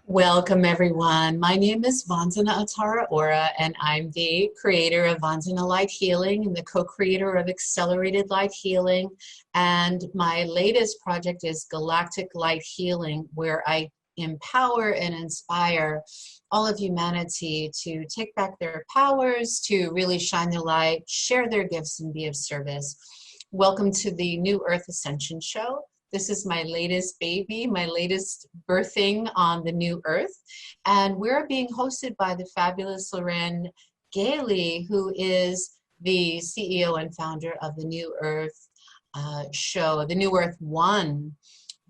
Welcome, everyone. My name is Vandana Atara Ora, and I'm the creator of Vandana Light Healing and the co-creator of Accelerated Light Healing. And my latest project is Galactic Light Healing, where I empower and inspire all of humanity to take back their powers, to really shine their light, share their gifts, and be of service. Welcome to the New Earth Ascension Show. This is my latest baby, my latest birthing on the new earth. And we're being hosted by the fabulous Lorraine Gailey, who is the CEO and founder of the New Earth show, the New Earth One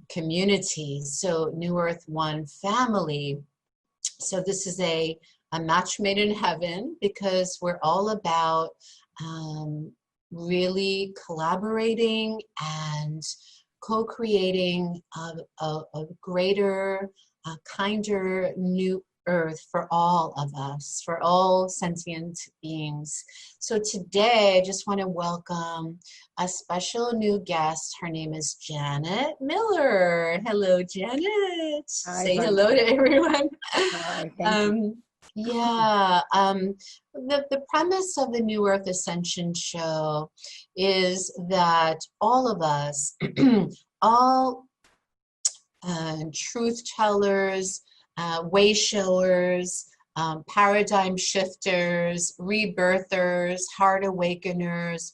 community. So New Earth One family. So this is a match made in heaven because we're all about really collaborating and co-creating a greater, kinder new earth for all of us, for all sentient beings. So today I just want to welcome a special new guest. Her name is Janet Miller. Hello, Janet. Hi, Say Vandana. hello to everyone. Hi, thank you. Yeah, the premise of the New Earth Ascension show is that all of us, all truth tellers, way showers, paradigm shifters, rebirthers, heart awakeners,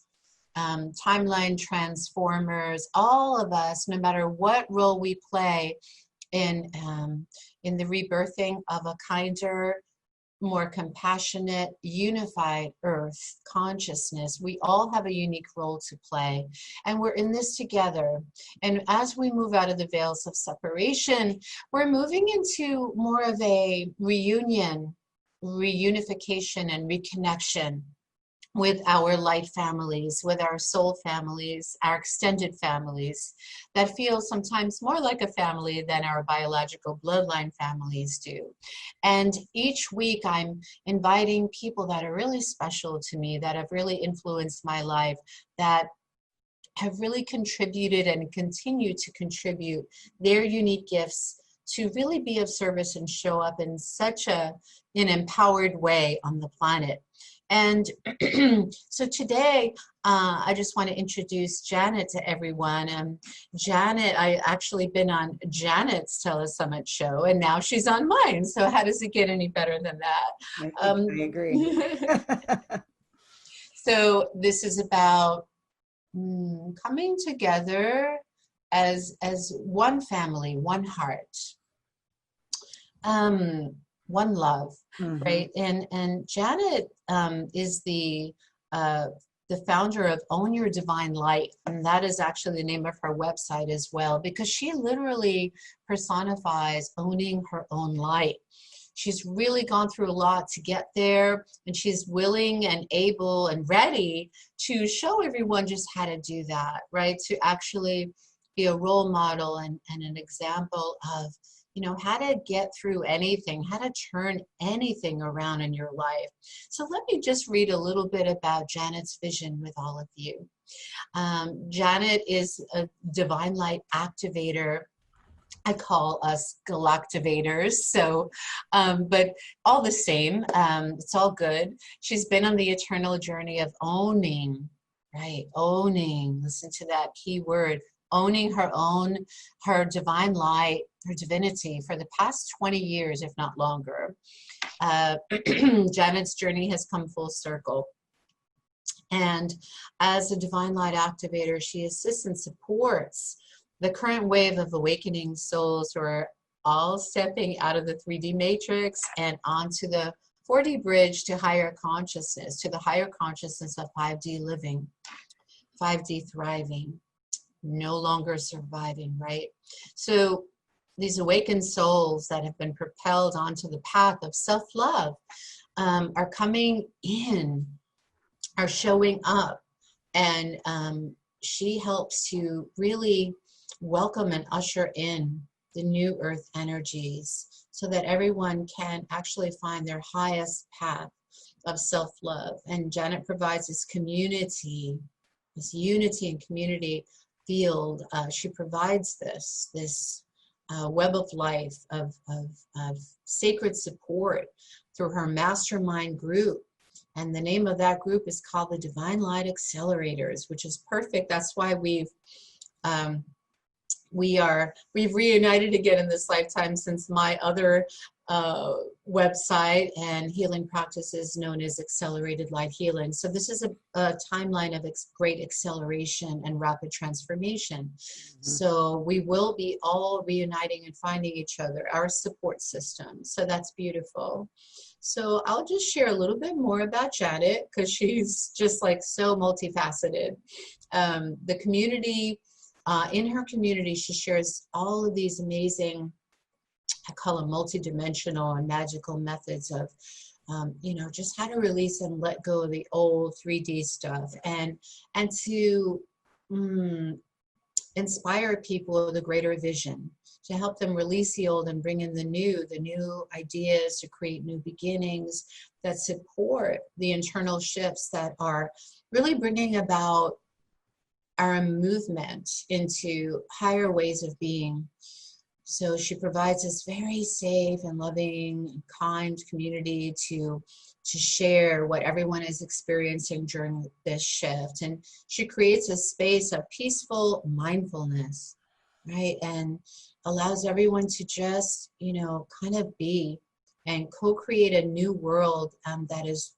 timeline transformers, all of us, no matter what role we play in the rebirthing of a kinder, more compassionate, unified earth consciousness. We all have a unique role to play, and we're in this together. And as we move out of the veils of separation, we're moving into more of a reunion, reunification, and reconnection with our light families, with our soul families, our extended families that feel sometimes more like a family than our biological bloodline families do. And each week I'm inviting people that are really special to me, that have really influenced my life, that have really contributed and continue to contribute their unique gifts to really be of service and show up in such an empowered way on the planet. And so today, I just want to introduce Janet to everyone. Janet, I actually been on Janet's Telesummit show, and now she's on mine. So how does it get any better than that? I agree. So this is about coming together as one family, one heart. One love, right? And Janet is the founder of Own Your Divine Light, and that is actually the name of her website as well, because she literally personifies owning her own light. She's really gone through a lot to get there, and she's willing and able and ready to show everyone just how to do that, right? To actually be a role model and an example of how to get through anything, how to turn anything around in your life. So let me just read a little bit about Janet's vision with all of you. Janet is a divine light activator. I call us galactivators. So, but all the same, it's all good. She's been on the eternal journey of owning, right? Owning, listen to that key word, owning her divine light, her divinity for the past 20 years, if not longer. Janet's journey has come full circle. And as a divine light activator, she assists and supports the current wave of awakening souls who are all stepping out of the 3D matrix and onto the 4D bridge to higher consciousness, to the higher consciousness of 5D living, 5D thriving, no longer surviving, right? So these awakened souls that have been propelled onto the path of self-love are coming in, are showing up, and she helps to really welcome and usher in the new earth energies so that everyone can actually find their highest path of self-love. And Janet provides this community, this unity and community field. She provides this web of life, of sacred support through her mastermind group. And the name of that group is called the Divine Light Accelerators, which is perfect. That's why we've reunited again in this lifetime, since my other website and healing practice is known as Accelerated Light Healing. So this is a timeline of great acceleration and rapid transformation. So we will be all reuniting and finding each other, our support system. So that's beautiful. So I'll just share a little bit more about Janet, because she's just like so multifaceted. The community, in her community, she shares all of these amazing, I call them multidimensional and magical methods of, just how to release and let go of the old 3D stuff, and to inspire people with a greater vision, to help them release the old and bring in the new ideas, to create new beginnings that support the internal shifts that are really bringing about our movement into higher ways of being. So she provides this very safe and loving and kind community to share what everyone is experiencing during this shift. And she creates a space of peaceful mindfulness, right? And allows everyone to just, kind of be and co-create a new world that is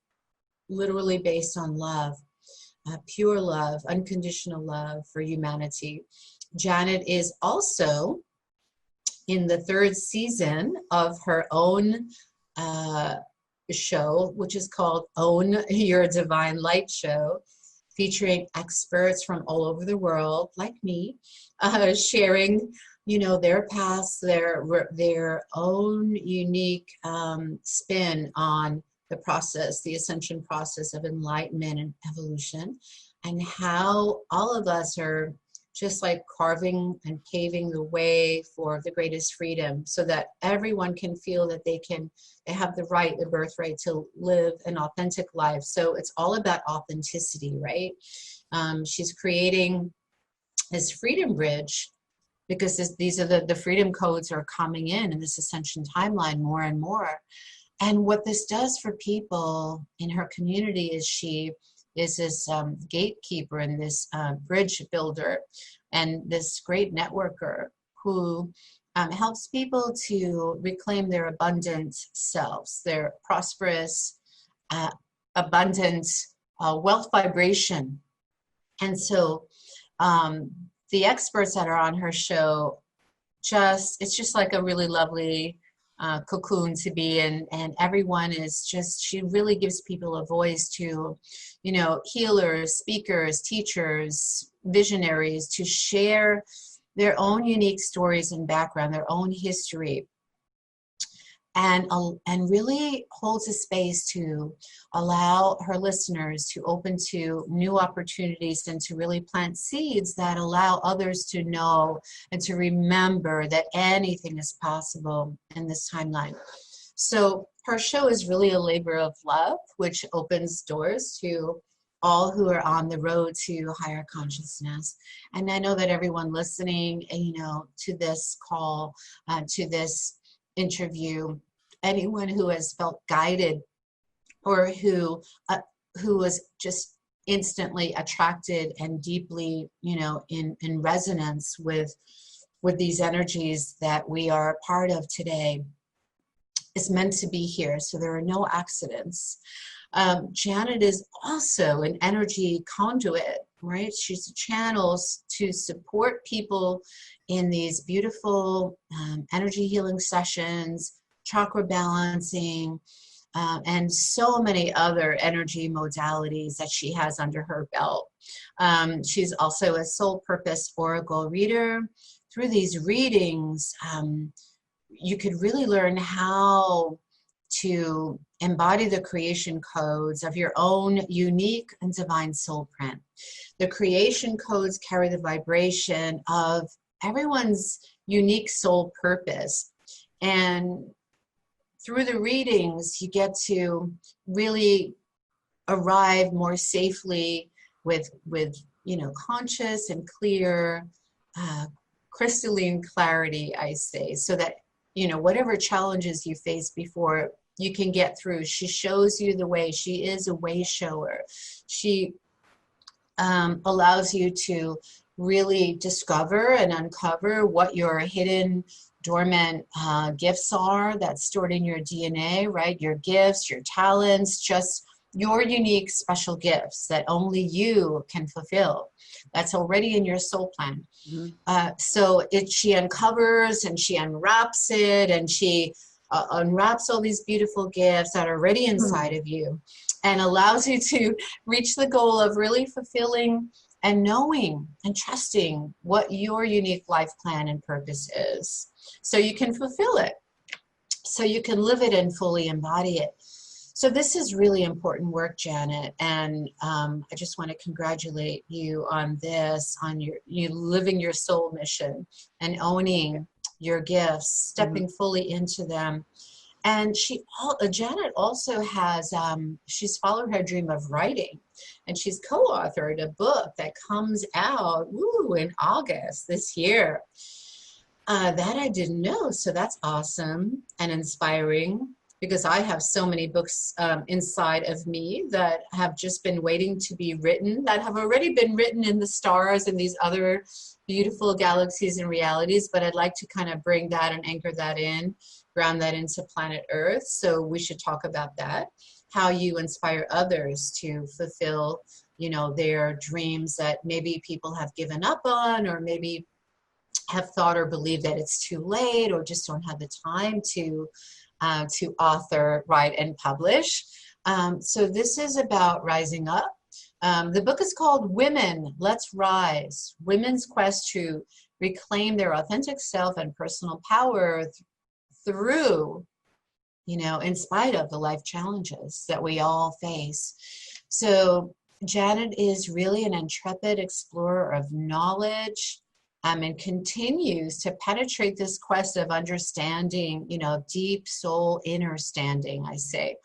literally based on love. Pure love, unconditional love for humanity. Janet is also in the 3rd season of her own show, which is called Own Your Divine Light Show, featuring experts from all over the world, like me, sharing, their past, their own unique spin on the process, the ascension process of enlightenment and evolution, and how all of us are just like carving and paving the way for the greatest freedom, so that everyone can feel that they have the birthright to live an authentic life. So it's all about authenticity, right? She's creating this freedom bridge, because these are the freedom codes are coming in this ascension timeline more and more. And what this does for people in her community is she is this gatekeeper and this bridge builder and this great networker who helps people to reclaim their abundant selves, their prosperous, abundant wealth vibration. And so the experts that are on her show, it's just like a really lovely cocoon to be in, and everyone is just, she really gives people a voice to, healers, speakers, teachers, visionaries, to share their own unique stories and background, their own history, and really holds a space to allow her listeners to open to new opportunities and to really plant seeds that allow others to know and to remember that anything is possible in this timeline. So her show is really a labor of love, which opens doors to all who are on the road to higher consciousness. And I know that everyone listening, to this call, to this interview, anyone who has felt guided or who was just instantly attracted and deeply, in resonance with these energies that we are a part of today, is meant to be here. So there are no accidents. Janet is also an energy conduit, right? She's a channel to support people in these beautiful energy healing sessions, chakra balancing, and so many other energy modalities that she has under her belt. She's also a soul purpose oracle reader. Through these readings, you could really learn how to embody the creation codes of your own unique and divine soul print. The creation codes carry the vibration of everyone's unique soul purpose. And through the readings, you get to really arrive more safely with conscious and clear crystalline clarity, I say, so that, you know, whatever challenges you faced before, you can get through. She shows you the way. She is a way shower. She allows you to really discover and uncover what your hidden dormant gifts are that's stored in your DNA, right? Your gifts, your talents, just your unique special gifts that only you can fulfill. That's already in your soul plan. So she uncovers and she unwraps it, and she unwraps all these beautiful gifts that are already inside of you, and allows you to reach the goal of really fulfilling and knowing and trusting what your unique life plan and purpose is, so you can fulfill it, so you can live it and fully embody it. So this is really important work, Janet, and I just want to congratulate you on this, on you living your soul mission and owning your gifts, stepping fully into them. And Janet also has, she's followed her dream of writing, and she's co-authored a book that comes out in August this year. That I didn't know, so that's awesome and inspiring, because I have so many books inside of me that have just been waiting to be written, that have already been written in the stars and these other beautiful galaxies and realities, but I'd like to kind of bring that and anchor that in, ground that into planet Earth. So we should talk about that, how you inspire others to fulfill, you know, their dreams that maybe people have given up on, or maybe have thought or believe that it's too late, or just don't have the time to author, write, and publish. So this is about rising up. The book is called Women, Let's Rise, Women's Quest to Reclaim Their Authentic Self and Personal Power through, you know, in spite of the life challenges that we all face. So Janet is really an intrepid explorer of knowledge, and continues to penetrate this quest of understanding, you know, deep soul inner standing, I say,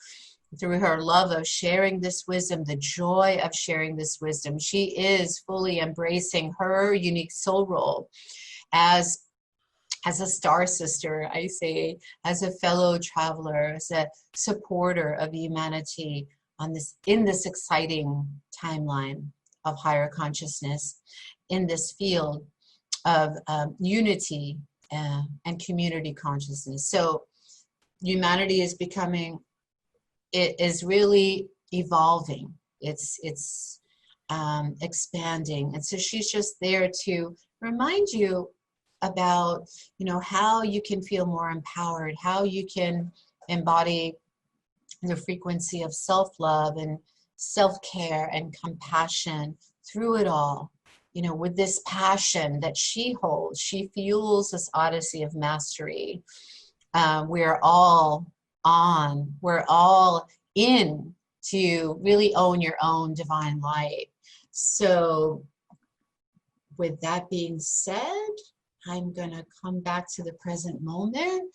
through her love of sharing this wisdom, the joy of sharing this wisdom. She is fully embracing her unique soul role as a star sister, I say, as a fellow traveler, as a supporter of humanity in this exciting timeline of higher consciousness, in this field of unity and community consciousness. So humanity is really evolving. It's expanding. And so she's just there to remind you about, you know, how you can feel more empowered, how you can embody the frequency of self-love and self-care and compassion through it all. You know, with this passion that she holds, she fuels this odyssey of mastery. We're all in to really own your own divine light. So with that being said, I'm going to come back to the present moment,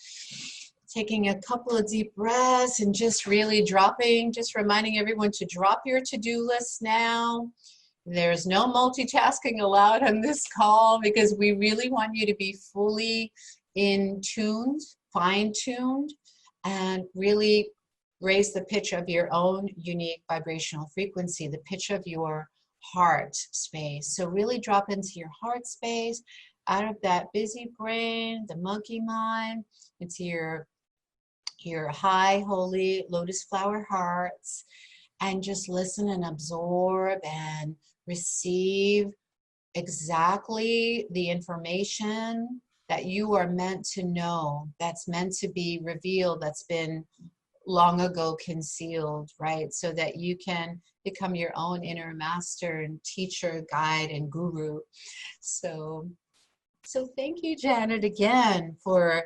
taking a couple of deep breaths and just really just reminding everyone to drop your to-do list now. There's no multitasking allowed on this call, because we really want you to be fully fine-tuned, and really raise the pitch of your own unique vibrational frequency, the pitch of your heart space. So really drop into your heart space, out of that busy brain, the monkey mind, into your high, holy lotus flower hearts, and just listen and absorb and receive exactly the information that you are meant to know, that's meant to be revealed, that's been long ago concealed, right? So that you can become your own inner master and teacher, guide, and guru. So thank you, Janet, again for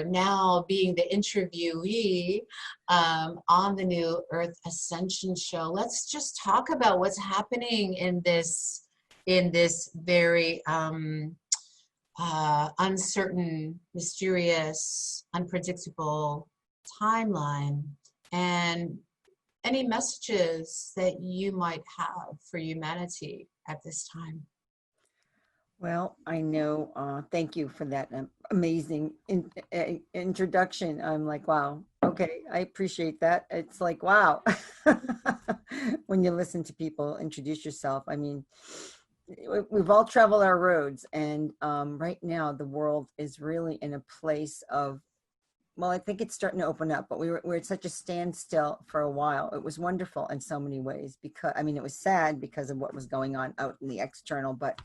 now being the interviewee on the New Earth Ascension Show. Let's just talk about what's happening in this very uncertain, mysterious, unpredictable timeline, and any messages that you might have for humanity at this time. Well, I know. Thank you for that amazing introduction. I'm like, wow. Okay, I appreciate that. It's like, wow. When you listen to people introduce yourself, I mean, we've all traveled our roads, and right now the world is really in a place of, well, I think it's starting to open up, but we're at such a standstill for a while. It was wonderful in so many ways because, I mean, it was sad because of what was going on out in the external, but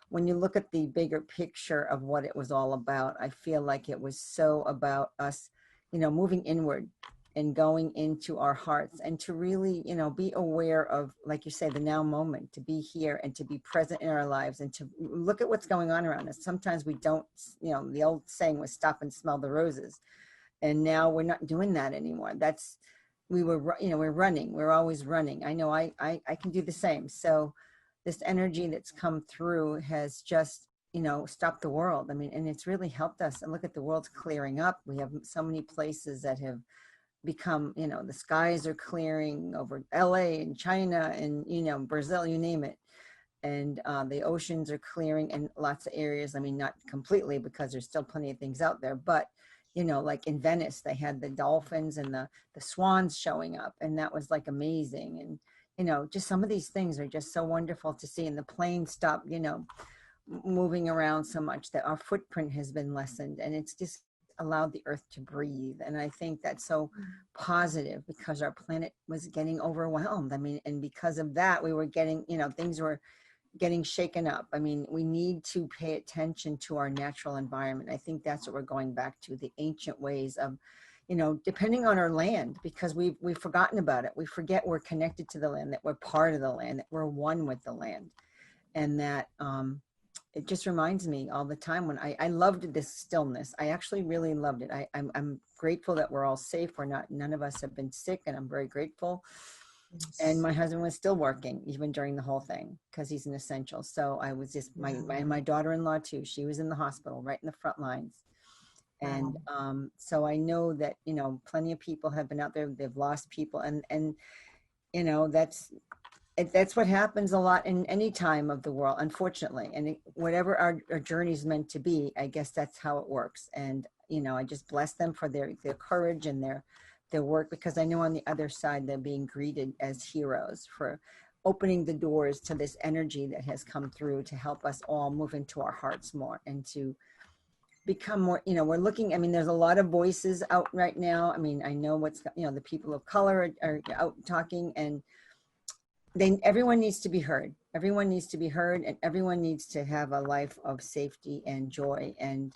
when you look at the bigger picture of what it was all about, I feel like it was so about us, moving inward and going into our hearts and to really, be aware of, like you say, the now moment, to be here and to be present in our lives and to look at what's going on around us. Sometimes we don't, the old saying was stop and smell the roses. And now we're not doing that anymore. We're running. We're always running. I know I can do the same. So this energy that's come through has just, stopped the world. I mean, and it's really helped us. And look at the world's clearing up. We have so many places that have become, the skies are clearing over LA and China and, Brazil, you name it. And the oceans are clearing in lots of areas. I mean, not completely because there's still plenty of things out there, but like in Venice, they had the dolphins and the swans showing up, and that was like amazing. And just some of these things are just so wonderful to see. And the plane stopped, moving around so much that our footprint has been lessened, and it's just allowed the earth to breathe. And I think that's so positive because our planet was getting overwhelmed. I mean, and because of that, we were getting, things were getting shaken up. I mean, we need to pay attention to our natural environment. I think that's what we're going back to, the ancient ways of, depending on our land, because we've forgotten about it. We forget we're connected to the land, that we're part of the land, that we're one with the land. And that it just reminds me all the time when I loved this stillness. I actually really loved it. I'm grateful that we're all safe. None of us have been sick, and I'm very grateful. And my husband was still working even during the whole thing because he's an essential. So I was just my daughter-in-law too. She was in the hospital right in the front lines. And so I know that, plenty of people have been out there. They've lost people, and that's what happens a lot in any time of the world, unfortunately. And whatever our journey is meant to be, I guess that's how it works. And I just bless them for their courage and their work, because I know on the other side they're being greeted as heroes for opening the doors to this energy that has come through to help us all move into our hearts more and to become more, we're looking, I mean, there's a lot of voices out right now. I mean, I know the people of color are out talking, and everyone needs to be heard. Everyone needs to be heard, and everyone needs to have a life of safety and joy. And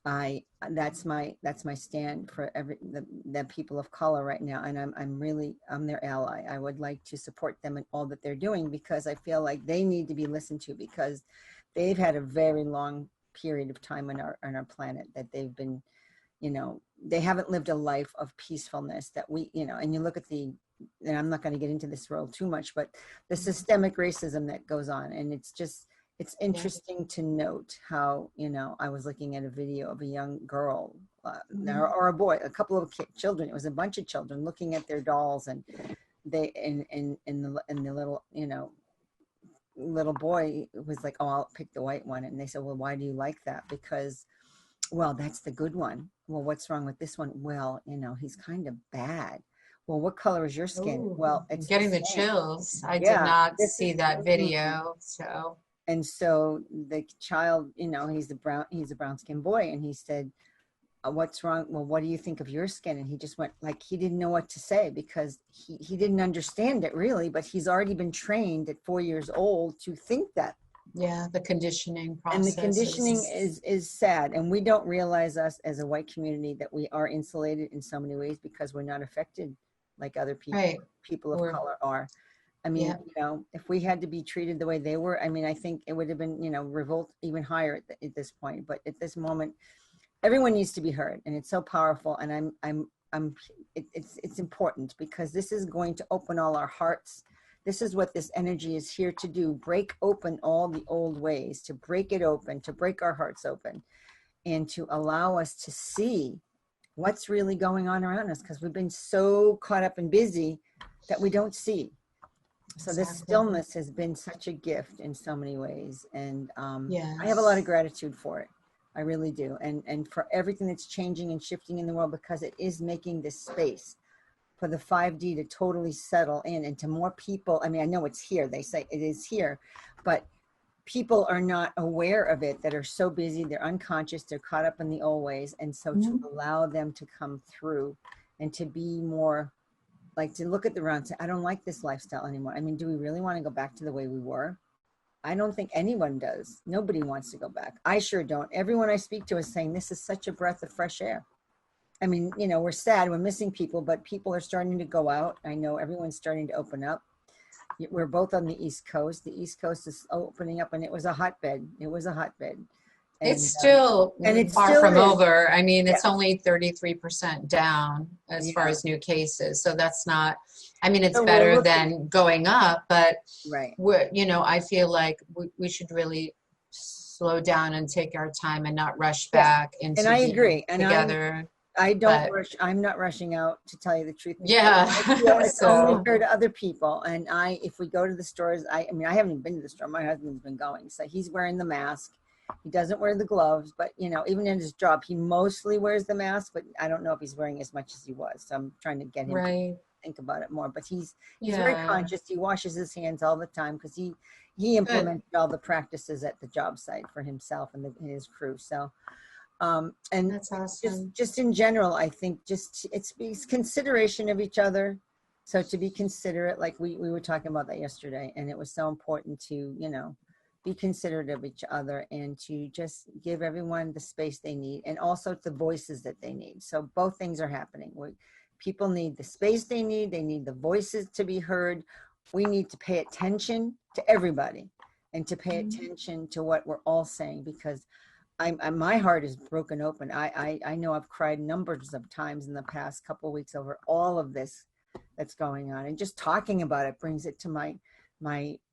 that's my stand for the people of color right now. And I'm their ally. I would like to support them in all that they're doing, because I feel like they need to be listened to, because they've had a very long period of time on our planet that they've been, they haven't lived a life of peacefulness that we, and you look at and I'm not going to get into this role too much, but the systemic racism that goes on. And it's interesting to note how, I was looking at a video of a young girl or a boy, a couple of children. It was a bunch of children looking at their dolls, and they, and the little, little boy was like, oh, I'll pick the white one. And they said, well, why do you like that? Because, well, that's the good one. Well, what's wrong with this one? Well, he's kind of bad. Well, what color is your skin? Ooh, Well, it's getting the chills. I did yeah, not see that video. So and so the child, he's a brown skinned boy, and he said, what's wrong? Well, what do you think of your skin? And he just went, like, he didn't know what to say, because he didn't understand it really, but he's already been trained at 4 years old to think that. yeah, the conditioning process. And the conditioning is sad. And we don't realize, us as a white community, that we are insulated in so many ways because we're not affected like other people, right. People of color are. I mean, if we had to be treated the way they were, I mean, I think it would have been, revolt even higher at this point. But at this moment, everyone needs to be heard, and it's so powerful. And it's important, because this is going to open all our hearts. This is what this energy is here to do: break open all the old ways, to break it open, to break our hearts open, and to allow us to see what's really going on around us, because we've been so caught up and busy that we don't see. So this Exactly. stillness has been such a gift in so many ways. And I have a lot of Yes. gratitude for it. I really do. And for everything that's changing and shifting in the world, because it is making this space for the 5D to totally settle in and to more people. I mean, I know it's here. They say it is here, but people are not aware of it that are so busy. They're unconscious. They're caught up in the old ways. And so to Mhm. allow them to come through and to be more like to look at the round and say, I don't like this lifestyle anymore. I mean, do we really want to go back to the way we were? I don't think anyone does. Nobody wants to go back. I sure don't. Everyone I speak to is saying this is such a breath of fresh air. I mean, you know, we're sad, we're missing people, but people are starting to go out. I know everyone's starting to open up. We're both on the East Coast. The East Coast is opening up, and it was a hotbed. It was a hotbed, It's and still it far still from is. over. I mean, Yeah, it's only 33% down as far yeah. as new cases. So that's not, I mean, it's So we're better looking than going up, but right, I feel like we should really slow down and take our time and not rush yeah. back And into I being agree. And together. I don't But rush. I'm not rushing out, to tell you the truth, because yeah, I feel it's only so fair to other people. And if we go to the stores, I mean, I haven't even been to the store. My husband's been going, so he's wearing the mask. He doesn't wear the gloves, but you know, even in his job, he mostly wears the mask. But I don't know if he's wearing as much as he was. So I'm trying to get him to right. think about it more. But he's very Yeah, conscious. He washes his hands all the time because he good. implemented all the practices at the job site for himself and his crew. So and That's just awesome. just in general, I think just it's consideration of each other. So to be considerate, like we were talking about that yesterday, and it was so important to, you know, be considerate of each other and to just give everyone the space they need and also the voices that they need. So both things are happening. People need the space they need the voices to be heard. We need to pay attention to everybody and to pay Mhm. attention to what we're all saying, because my heart is broken open. I know I've cried numbers of times in the past couple of weeks over all of this that's going on, and just talking about it brings it to my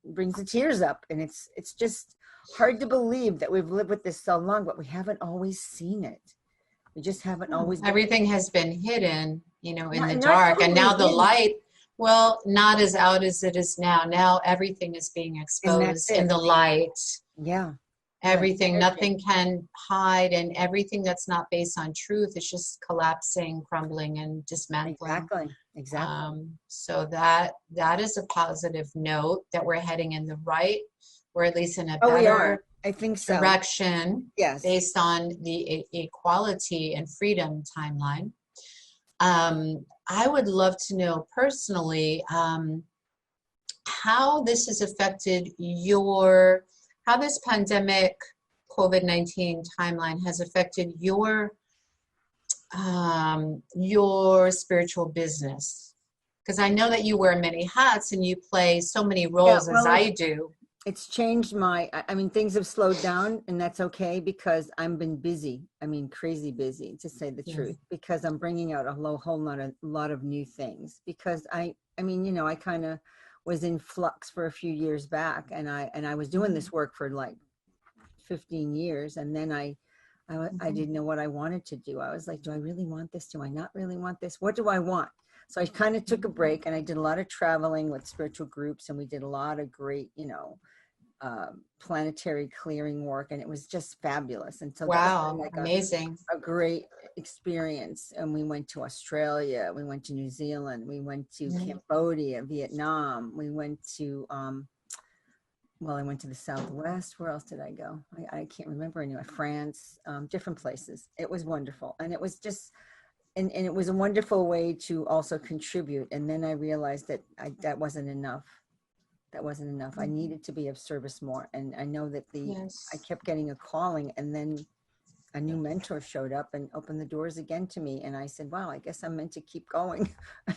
brings the tears up, and it's just hard to believe that we've lived with this so long, but we haven't always seen it. We just haven't Hmm. always been Everything has been hidden, in the not dark, and totally now the hidden, light, well, not as out as it is now. Now everything is being and that's exposed in it. the light. Yeah, yeah, Everything, energy. nothing can hide, and everything that's not based on truth is just collapsing, crumbling, and dismantling. Exactly. So that is a positive note that we're heading in the right, or at least in a Oh, we are. better I think so. direction Yes. based on the equality and freedom timeline. I would love to know personally how this has affected how this pandemic COVID-19 timeline has affected your spiritual business. Because I know that you wear many hats and you play so many Yeah. roles as Well, I do. it's changed I mean, things have slowed down, and that's okay because I've been busy. I mean, crazy busy, to say the Yes. truth, because I'm bringing out a whole lot of new things, because I mean, you know, I kind of was in flux for a few years back, and I was doing this work for like 15 years, and then I Mhm. didn't know what I wanted to do. I was like, do I really want this? Do I not really want this? What do I want? So I kind of took a break, and I did a lot of traveling with spiritual groups, and we did a lot of great, you know, planetary clearing work, and it was just fabulous. And so that was Wow, like amazing. a great experience. And we went to Australia, we went to New Zealand, we went to Mhm. Cambodia, Vietnam, we went to well, I went to the Southwest. Where else did I go? I can't remember anywhere. France, different places. It was wonderful. And it was just, and it was a wonderful way to also contribute. And then I realized that that wasn't enough. That wasn't enough. I Mhm. needed to be of service more. And I know that I Yes. kept getting a calling, and then a new mentor showed up and opened the doors again to me. And I said, wow, I guess I'm meant to keep going.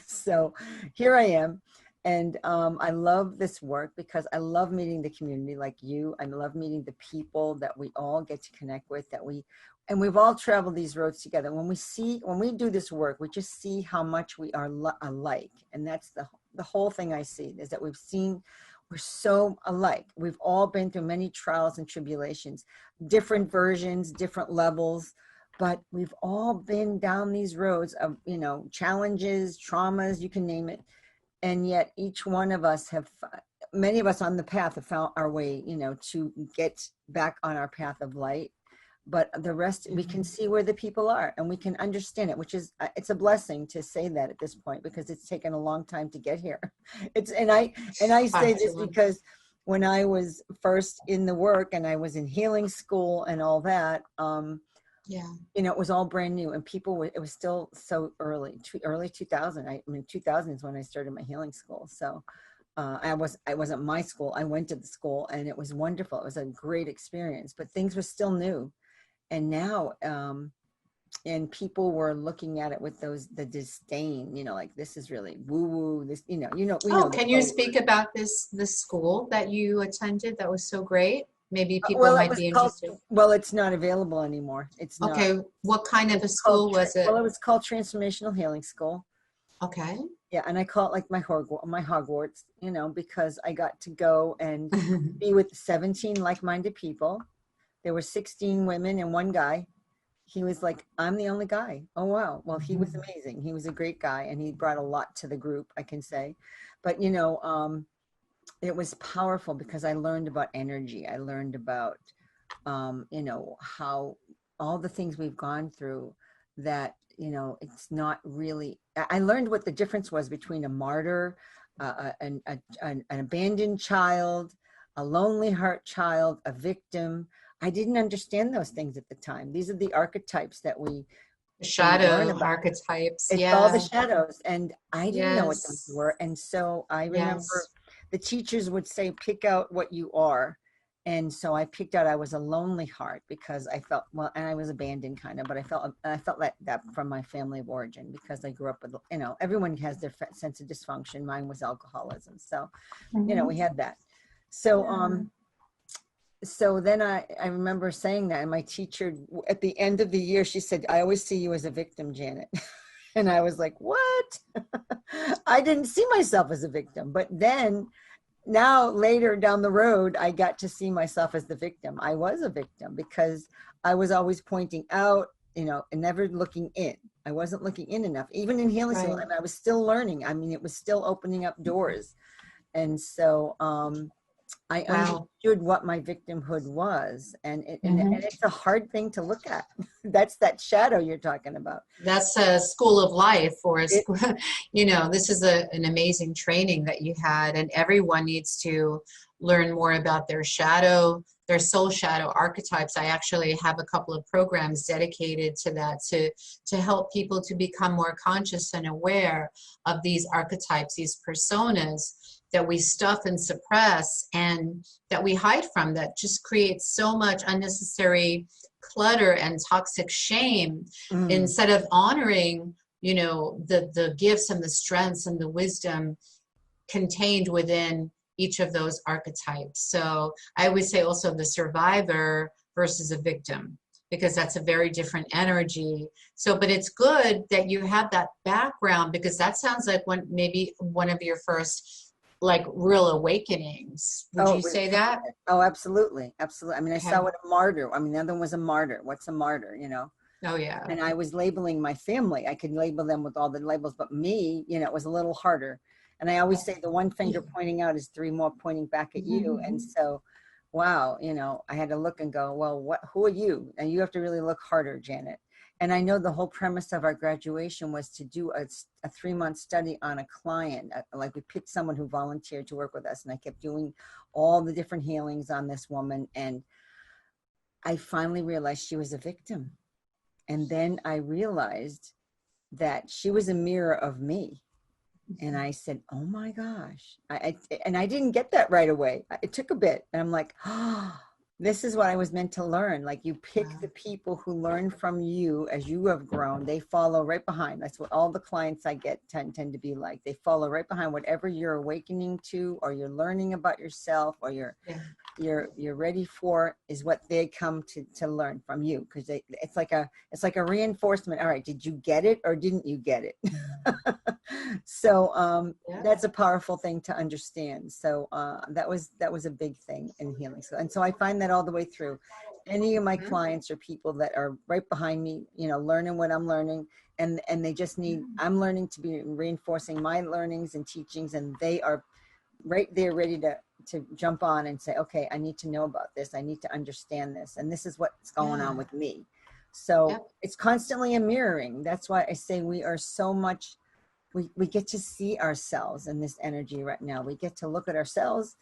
So here I am. And I love this work because I love meeting the community like you. I love meeting the people that we all get to connect with, and we've all traveled these roads together. When we do this work, we just see how much we are alike. And that's the whole thing I see, is that we're so alike. We've all been through many trials and tribulations, different versions, different levels, but we've all been down these roads of, you know, challenges, traumas, you can name it. And yet each one of us have, many of us on the path have found our way, you know, to get back on our path of light. But the rest, we can see where the people are and we can understand it, which is, it's a blessing to say that at this point, because it's taken a long time to get here. And I say this because when I was first in the work and I was in healing school and all that, Yeah. you know, it was all brand new and people were, it was still so early 2000. I mean, 2000 is when I started my healing school. So I wasn't my school. I went to the school and it was wonderful. It was a great experience, but things were still new. And now, and people were looking at it with the disdain, you know, like this is really woo woo, this, you know, we know. Can you speak about this school that you attended that was so great? Maybe people Well, might be interested. Well, it's not available anymore. It's not. Okay, what kind of a school was it? Well, it was called Transformational Healing School. Okay. Yeah, and I call it like my Hogwarts, you know, because I got to go and be with 17 like-minded people. There were 16 women and one guy. He was like, I'm the only guy. Oh, wow. Well, he was amazing. He was a great guy and he brought a lot to the group, I can say. But, you know, it was powerful because I learned about energy. I learned about, you know, how all the things we've gone through that, you know, it's not really, I learned what the difference was between a martyr, an abandoned child, a lonely heart child, a victim. I didn't understand those things at the time. These are the archetypes that we shadow archetypes. It's all the shadows. And I didn't know what those were. And so I remember the teachers would say, pick out what you are. And so I picked out, I was a lonely heart because I felt, well, and I was abandoned kind of, but I felt that from my family of origin because I grew up with, you know, everyone has their sense of dysfunction. Mine was alcoholism. So, you know, we had that. So, so then I remember saying that, and my teacher at the end of the year, she said, I always see you as a victim, Janet. And I was like, what? I didn't see myself as a victim. But then now later down the road, I got to see myself as the victim. I was a victim because I was always pointing out, you know, and never looking in. I wasn't looking in enough. Even in healing school, I was still learning. I mean, it was still opening up doors. And so, I understood what my victimhood was, and it's a hard thing to look at. That's that shadow you're talking about. That's a school of life, or a school, you know, this is an amazing training that you had, and everyone needs to learn more about their shadow, their soul shadow archetypes. I actually have a couple of programs dedicated to that, to help people to become more conscious and aware of these archetypes, these personas that we stuff and suppress and that we hide from, that just creates so much unnecessary clutter and toxic shame, instead of honoring, you know, the gifts and the strengths and the wisdom contained within each of those archetypes. So I always say also the survivor versus a victim, because that's a very different energy. So, but it's good that you have that background, because that sounds like maybe one of your first like real awakenings. Would you say that? Oh, absolutely. Absolutely. I mean, I saw what a martyr, I mean, the other one was a martyr. What's a martyr, you know? Oh, yeah. And I was labeling my family. I could label them with all the labels, but me, you know, it was a little harder. And I always say the one finger pointing out is three more pointing back at you. And so, wow, you know, I had to look and go, well, who are you? And you have to really look harder, Janet. And I know the whole premise of our graduation was to do a 3-month study on a client. Like we picked someone who volunteered to work with us, and I kept doing all the different healings on this woman. And I finally realized she was a victim. And then I realized that she was a mirror of me. And I said, oh my gosh. And I didn't get that right away. It took a bit. And I'm like, oh, this is what I was meant to learn. Like, you pick the people who learn from you as you have grown. They follow right behind. That's what all the clients I get tend to be like. They follow right behind whatever you're awakening to, or you're learning about yourself, or you're ready for, is what they come to learn from you. Because it's like a reinforcement. All right, did you get it or didn't you get it? So that's a powerful thing to understand. So that was a big thing in healing. And so I find that all the way through. Any of my clients or people that are right behind me, you know, learning what I'm learning, and they just need, I'm learning to be reinforcing my learnings and teachings, and they are right there ready to jump on and say, okay, I need to know about this. I need to understand this. And this is what's going on with me. So it's constantly a mirroring. That's why I say we are so much, we get to see ourselves in this energy right now. We get to look at ourselves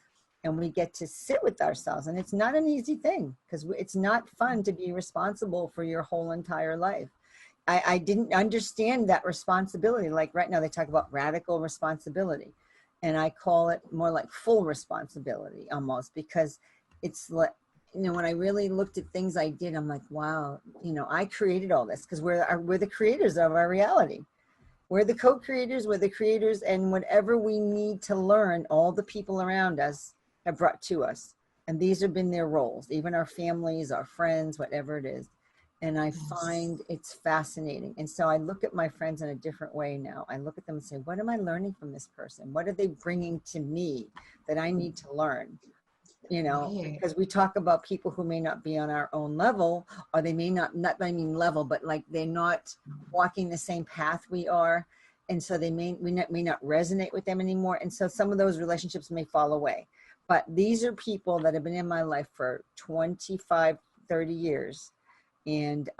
and we get to sit with ourselves. And it's not an easy thing, because it's not fun to be responsible for your whole entire life. I didn't understand that responsibility. Like right now they talk about radical responsibility, and I call it more like full responsibility almost, because it's like, you know, when I really looked at things I did, I'm like, wow, you know, I created all this, because we're the creators of our reality. We're the co-creators, we're the creators, and whatever we need to learn, all the people around us have brought to us. And these have been their roles, even our families, our friends, whatever it is. And I find it's fascinating. And so I look at my friends in a different way now. I look at them and say, what am I learning from this person? What are they bringing to me that I need to learn? You know, because we talk about people who may not be on our own level, or they may not I mean level, but like they're not walking the same path we are. And so they may not resonate with them anymore. And so some of those relationships may fall away. But these are people that have been in my life for 25, 30 years. And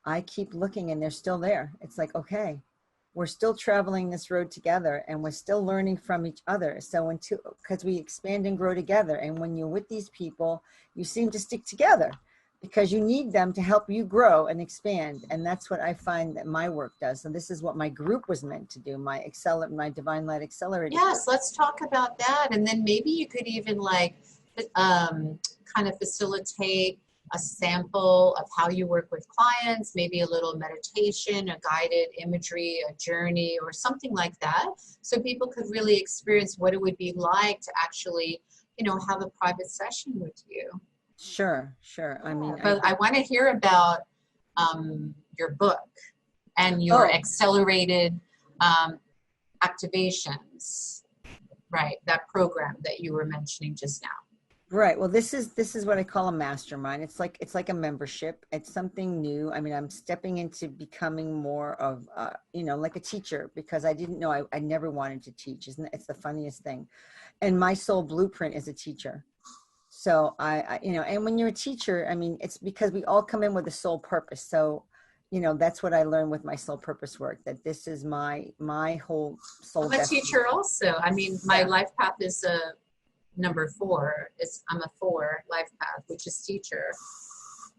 I keep looking and they're still there. It's like, okay, we're still traveling this road together, and we're still learning from each other. So because we expand and grow together. And when you're with these people, you seem to stick together because you need them to help you grow and expand. And that's what I find that my work does. So this is what my group was meant to do, my Divine Light Accelerator. Yes, let's talk about that. And then maybe you could even like kind of facilitate a sample of how you work with clients, maybe a little meditation, a guided imagery, a journey, or something like that. So people could really experience what it would be like to actually, you know, have a private session with you. Sure. I mean, but I want to hear about your book and your accelerated activations, right? That program that you were mentioning just now. Right. Well, this is what I call a mastermind. It's like a membership. It's something new. I mean, I'm stepping into becoming more of, you know, like a teacher, because I didn't know I never wanted to teach. It's the funniest thing. And my soul blueprint is a teacher. So I, you know, and when you're a teacher, I mean, it's because we all come in with a soul purpose. So, you know, that's what I learned with my soul purpose work, that this is my whole soul. I'm a teacher also. I mean, my life path is number 4. I'm a 4 life path, which is teacher.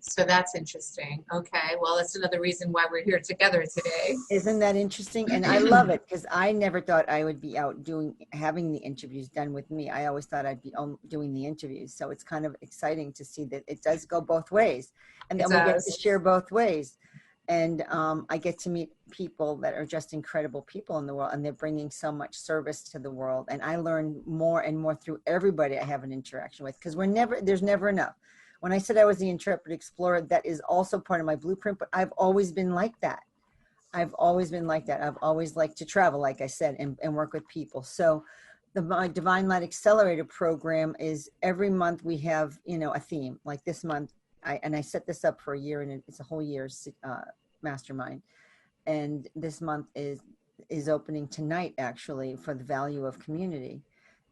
So that's interesting. Okay, well, that's another reason why we're here together today. Isn't that interesting? And I love it, because I never thought I would be out having the interviews done with me. I always thought I'd be doing the interviews. So it's kind of exciting to see that it does go both ways, and then we get to share both ways. And I get to meet people that are just incredible people in the world, and they're bringing so much service to the world. And I learn more and more through everybody I have an interaction with, because there's never enough. When I said I was the intrepid explorer, that is also part of my blueprint, but I've always been like that. I've always liked to travel, like I said, and work with people. So my Divine Light Accelerator program is every month we have, you know, a theme. Like this month, I set this up for a year, and it's a whole year's mastermind. And this month is opening tonight, actually, for the value of community.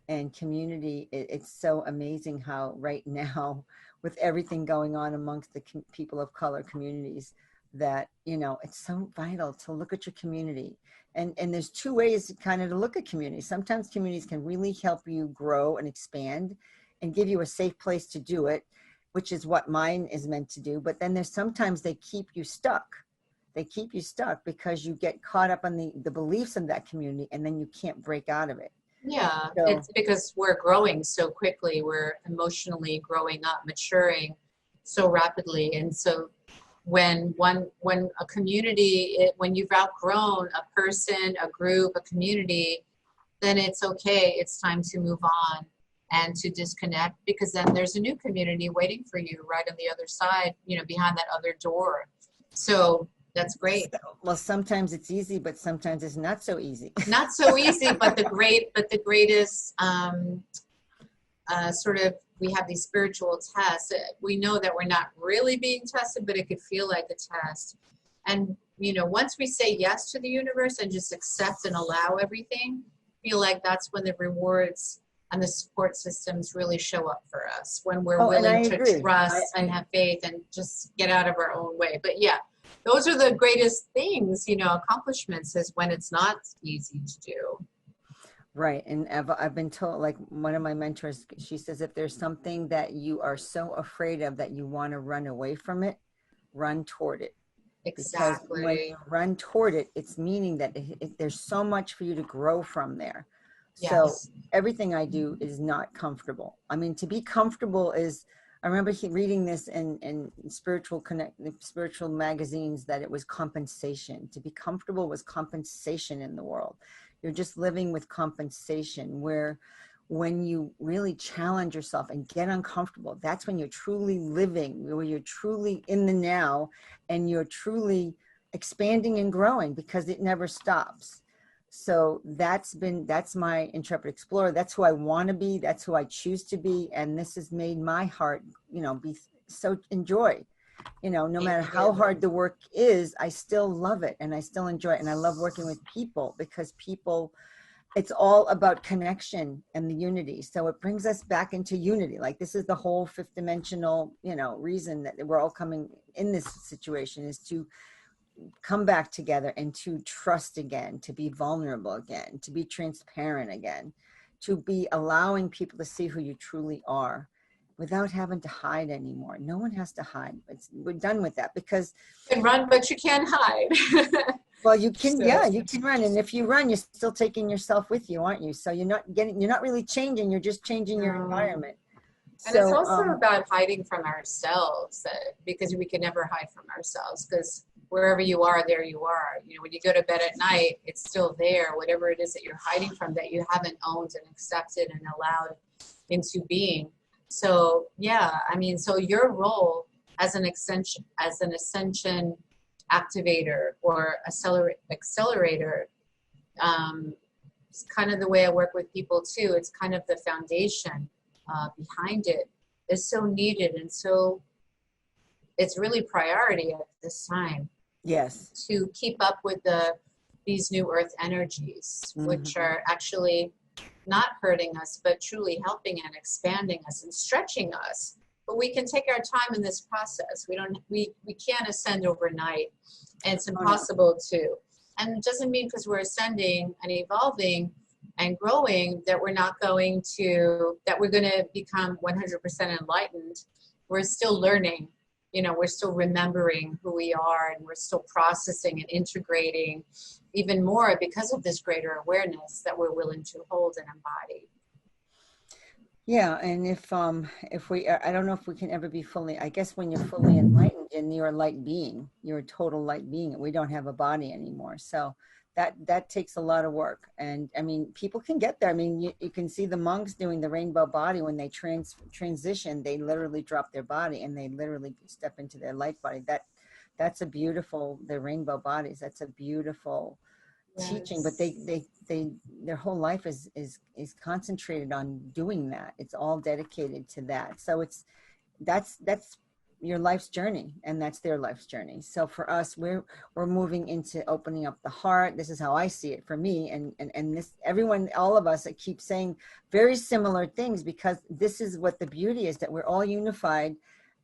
And community, it's so amazing how right now, with everything going on amongst the people of color communities, that, you know, it's so vital to look at your community. And there's 2 ways kind of to look at community. Sometimes communities can really help you grow and expand and give you a safe place to do it, which is what mine is meant to do. But then sometimes they keep you stuck. They keep you stuck because you get caught up on the beliefs of that community, and then you can't break out of it. Yeah, it's because we're growing so quickly. We're emotionally growing up, maturing so rapidly. And so when a community, when you've outgrown a person, a group, a community, then it's okay. It's time to move on and to disconnect, because then there's a new community waiting for you right on the other side, you know, behind that other door. So that's great. Well, sometimes it's easy, but sometimes it's not so easy. Not so easy, but the greatest sort of, we have these spiritual tests. We know that we're not really being tested, but it could feel like a test. And once we say yes to the universe and just accept and allow everything, I feel like that's when the rewards and the support systems really show up for us, when we're Oh, and I willing to agree. trust and have faith and just get out of our own way. But yeah, those are the greatest things, accomplishments, is when it's not easy to do. Right. And I've been told, like one of my mentors, she says, if there's something that you are so afraid of that you want to run away from it, run toward it. Because when Exactly. you run toward it, it's meaning that there's so much for you to grow from there. So Yes. everything I do is not comfortable. I mean, to be comfortable is, I remember reading this in spiritual magazines, that it was compensation. To be comfortable was compensation in the world. You're just living with compensation, where when you really challenge yourself and get uncomfortable, that's when you're truly living, where you're truly in the now, and you're truly expanding and growing, because it never stops. So that's my Intrepid Explorer. That's who I want to be. That's who I choose to be. And this has made my heart, be so enjoy. No Thank matter how you. hard the work is, I still love it and I still enjoy it. And I love working with people, because people, it's all about connection and the unity. So it brings us back into unity. Like, this is the whole fifth dimensional, reason that we're all coming in this situation, is to come back together and to trust again, to be vulnerable again, to be transparent again, to be allowing people to see who you truly are without having to hide anymore. No one has to hide. We're done with that, because You can run, but you can't hide. well, you can, So, yeah, you can run. And if you run, you're still taking yourself with you, aren't you? So you're not really changing, you're just changing your environment. and it's So, also about hiding from ourselves, because we can never hide from ourselves, because wherever you are, there you are. When you go to bed at night, it's still there. Whatever it is that you're hiding from, that you haven't owned and accepted and allowed into being. So yeah, so your role as an ascension activator or accelerator, it's kind of the way I work with people too. It's kind of the foundation behind it is so needed, and so it's really priority at this time yes. to keep up with these new earth energies, which Mm-hmm. are actually not hurting us, but truly helping and expanding us and stretching us. But we can take our time in this process. We can't ascend overnight, and it's impossible to. And it doesn't mean because we're ascending and evolving and growing that we're going to become 100% enlightened. We're still learning. We're still remembering who we are, and we're still processing and integrating even more because of this greater awareness that we're willing to hold and embody. Yeah, and if we, I don't know if we can ever be fully, I guess when you're fully enlightened and you're a light being, you're a total light being, and we don't have a body anymore. So that takes a lot of work. And people can get there. You can see the monks doing the rainbow body when they transition, they literally drop their body and they literally step into their light body. That's a beautiful, the rainbow bodies. That's a beautiful teaching, but their whole life is concentrated on doing that. It's all dedicated to that. So that's your life's journey, and that's their life's journey. So for us, we're moving into opening up the heart. This is how I see it for me, and this, everyone, all of us, that keep saying very similar things, because this is what the beauty is, that we're all unified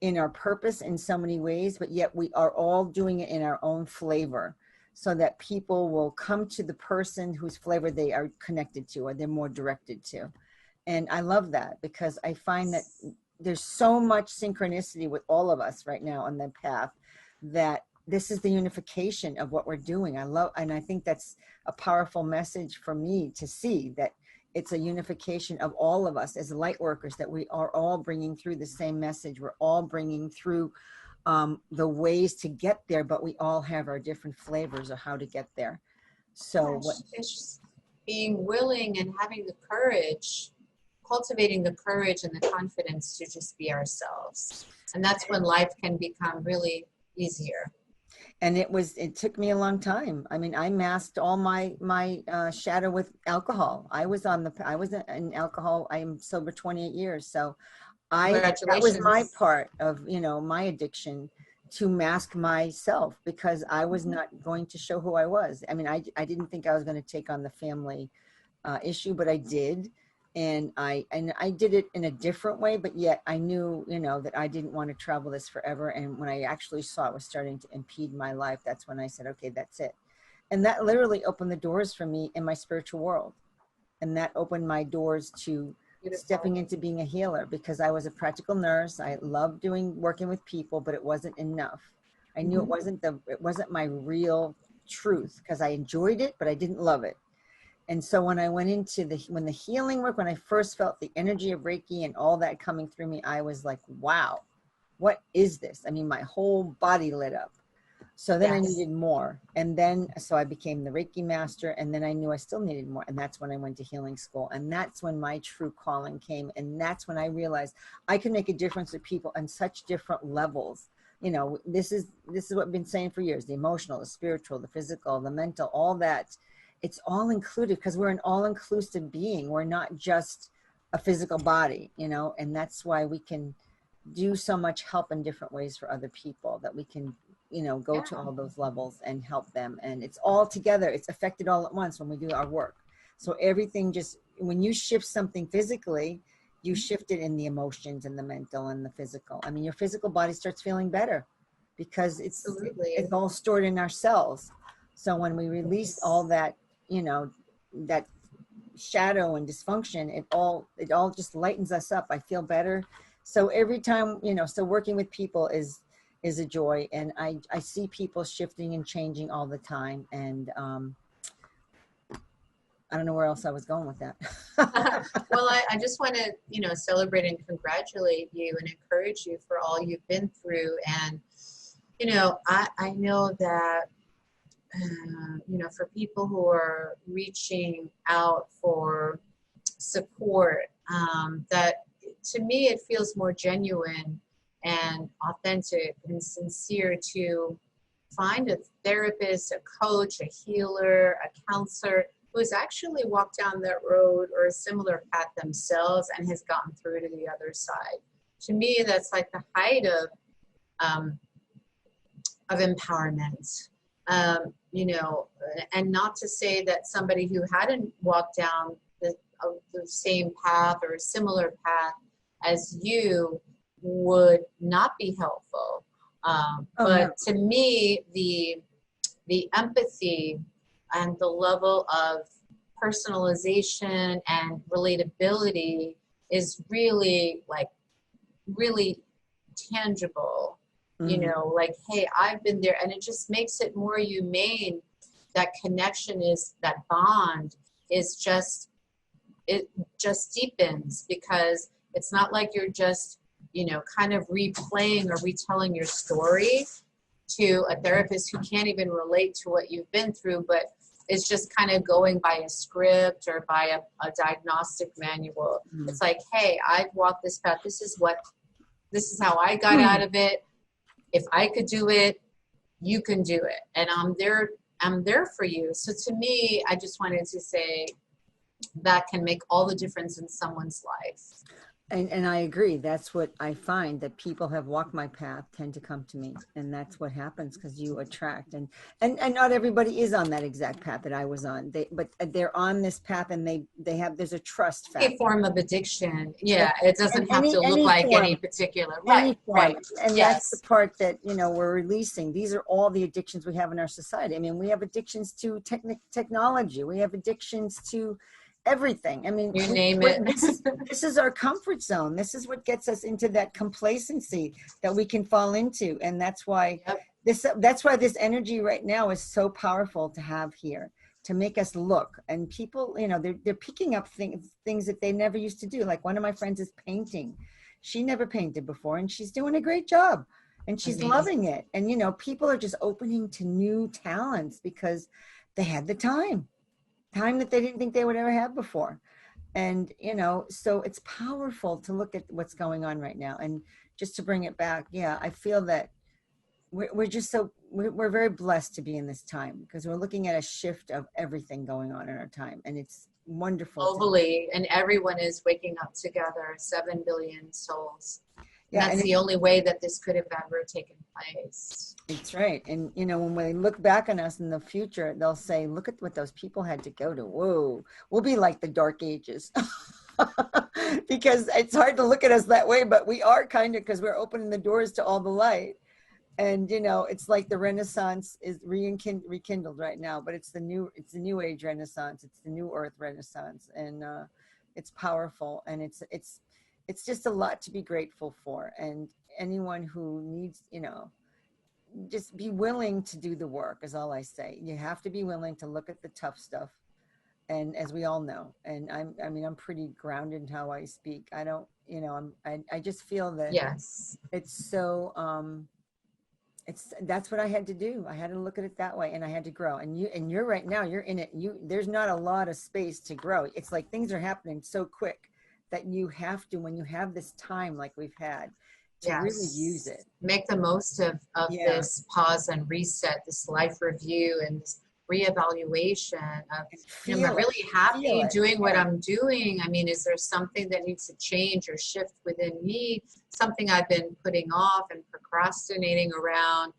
in our purpose in so many ways, but yet we are all doing it in our own flavor, so that people will come to the person whose flavor they are connected to, or they're more directed to. And I love that, because I find that there's so much synchronicity with all of us right now on the path, that this is the unification of what we're doing. And I think that's a powerful message for me to see, that it's a unification of all of us as light workers, that we are all bringing through the same message. We're all bringing through the ways to get there, but we all have our different flavors of how to get there. So it's just being willing and having the courage, cultivating the courage and the confidence to just be ourselves. And that's when life can become really easier. And it took me a long time. I masked all my shadow with alcohol. I was in alcohol. I'm sober 28 years. So that was my part of, my addiction to mask myself because I was not going to show who I was. I mean, I didn't think I was going to take on the family issue, but I did. And I did it in a different way, but yet I knew, you know, that I didn't want to travel this forever. And when I actually saw it was starting to impede my life, that's when I said, okay, that's it. And that literally opened the doors for me in my spiritual world. And that opened my doors to stepping into being a healer, because I was a practical nurse. I loved working with people, but it wasn't enough. I knew it wasn't my real truth, because I enjoyed it, but I didn't love it. And so when I went into when the healing work, when I first felt the energy of Reiki and all that coming through me, I was like, wow, what is this? I mean, my whole body lit up. So then I needed more. And then, so I became the Reiki master, and then I knew I still needed more. And that's when I went to healing school. And that's when my true calling came. And that's when I realized I could make a difference with people on such different levels. You know, this is what I've been saying for years: the emotional, the spiritual, the physical, the mental, all that. It's all included, because we're an all-inclusive being. We're not just a physical body, you know, and that's why we can do so much help in different ways for other people, that we can, you know, go to all those levels and help them. And it's all together. It's affected all at once when we do our work. So everything just, when you shift something physically, you shift it in the emotions and the mental and the physical. I mean, your physical body starts feeling better because it's all stored in our cells. So when we release all that, you know, that shadow and dysfunction, it all just lightens us up. I feel better. So every time, you know, so working with people is a joy. And I see people shifting and changing all the time. And I don't know where else I was going with that. Well, I just want to, you know, celebrate and congratulate you and encourage you for all you've been through. And, you know, I know that, you know, for people who are reaching out for support, that to me, it feels more genuine and authentic and sincere to find a therapist, a coach, a healer, a counselor who has actually walked down that road or a similar path themselves and has gotten through to the other side. To me, that's like the height of empowerment. You know, and not to say that somebody who hadn't walked down the same path or a similar path as you would not be helpful. But to me, the empathy and the level of personalization and relatability is really tangible. You know, like, hey, I've been there, and it just makes it more humane. That connection that bond is it just deepens, because it's not like you're just, you know, kind of replaying or retelling your story to a therapist who can't even relate to what you've been through, but is just kind of going by a script or by a diagnostic manual. It's like, hey, I've walked this path. This is how I got out of it. If I could do it, you can do it. And I'm there for you. So to me, I just wanted to say that can make all the difference in someone's life. And I agree. That's what I find, that people have walked my path tend to come to me. And that's what happens, because you attract. And not everybody is on that exact path that I was on. But they're on this path, and there's a trust factor. A form of addiction. Yeah. It doesn't have to look like any particular. Right. And that's the part that, you know, we're releasing. These are all the addictions we have in our society. I mean, we have addictions to technology. We have addictions to everything. I mean, you name it. This is our comfort zone. This is what gets us into that complacency that we can fall into. And that's why that's why this energy right now is so powerful to have here, to make us look. And people, you know, they're picking up things that they never used to do. Like one of my friends is painting. She never painted before, and she's doing a great job, and she's loving it. And, you know, people are just opening to new talents because they had the time that they didn't think they would ever have before. And, you know, so it's powerful to look at what's going on right now. And just to bring it back, I feel that we're just we're very blessed to be in this time, because we're looking at a shift of everything going on in our time. And it's wonderful. Globally, and everyone is waking up together, 7 billion souls. And Yeah, that's and the only way that this could have ever taken place. it's right. And when they look back on us in the future, they'll say, look at what those people had to go to. Whoa, we'll be like the Dark Ages. Because it's hard to look at us that way, but we are kind of, because we're opening the doors to all the light. And it's like the Renaissance is rekindled right now, but it's the new age Renaissance. It's the new earth Renaissance. And it's powerful, and it's just a lot to be grateful for. And anyone who needs, just be willing to do the work is all I say. You have to be willing to look at the tough stuff. And as we all know, and I'm pretty grounded in how I speak. I don't, I just feel that Yes. it's so, that's what I had to do. I had to look at it that way, and I had to grow. And you're right now, you're in it. There's not a lot of space to grow. It's like things are happening so quick that you have to, when you have this time like we've had, to really use it. Make the most of this pause and reset, this life review, and this reevaluation of, I'm really happy doing what I'm doing. I mean, is there something that needs to change or shift within me? Something I've been putting off and procrastinating around,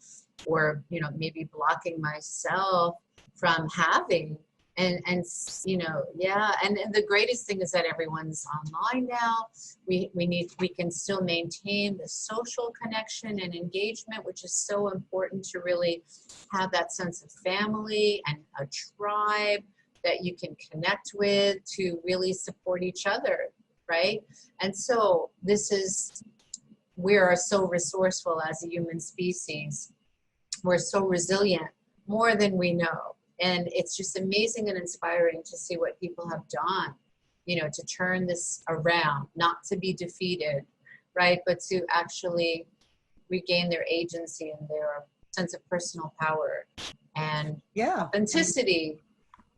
or, maybe blocking myself from having. And the greatest thing is that everyone's online now. We can still maintain the social connection and engagement, which is so important to really have that sense of family and a tribe that you can connect with to really support each other, right? And so we are so resourceful as a human species. We're so resilient, more than we know. And it's just amazing and inspiring to see what people have done, to turn this around, not to be defeated, right? But to actually regain their agency and their sense of personal power and authenticity.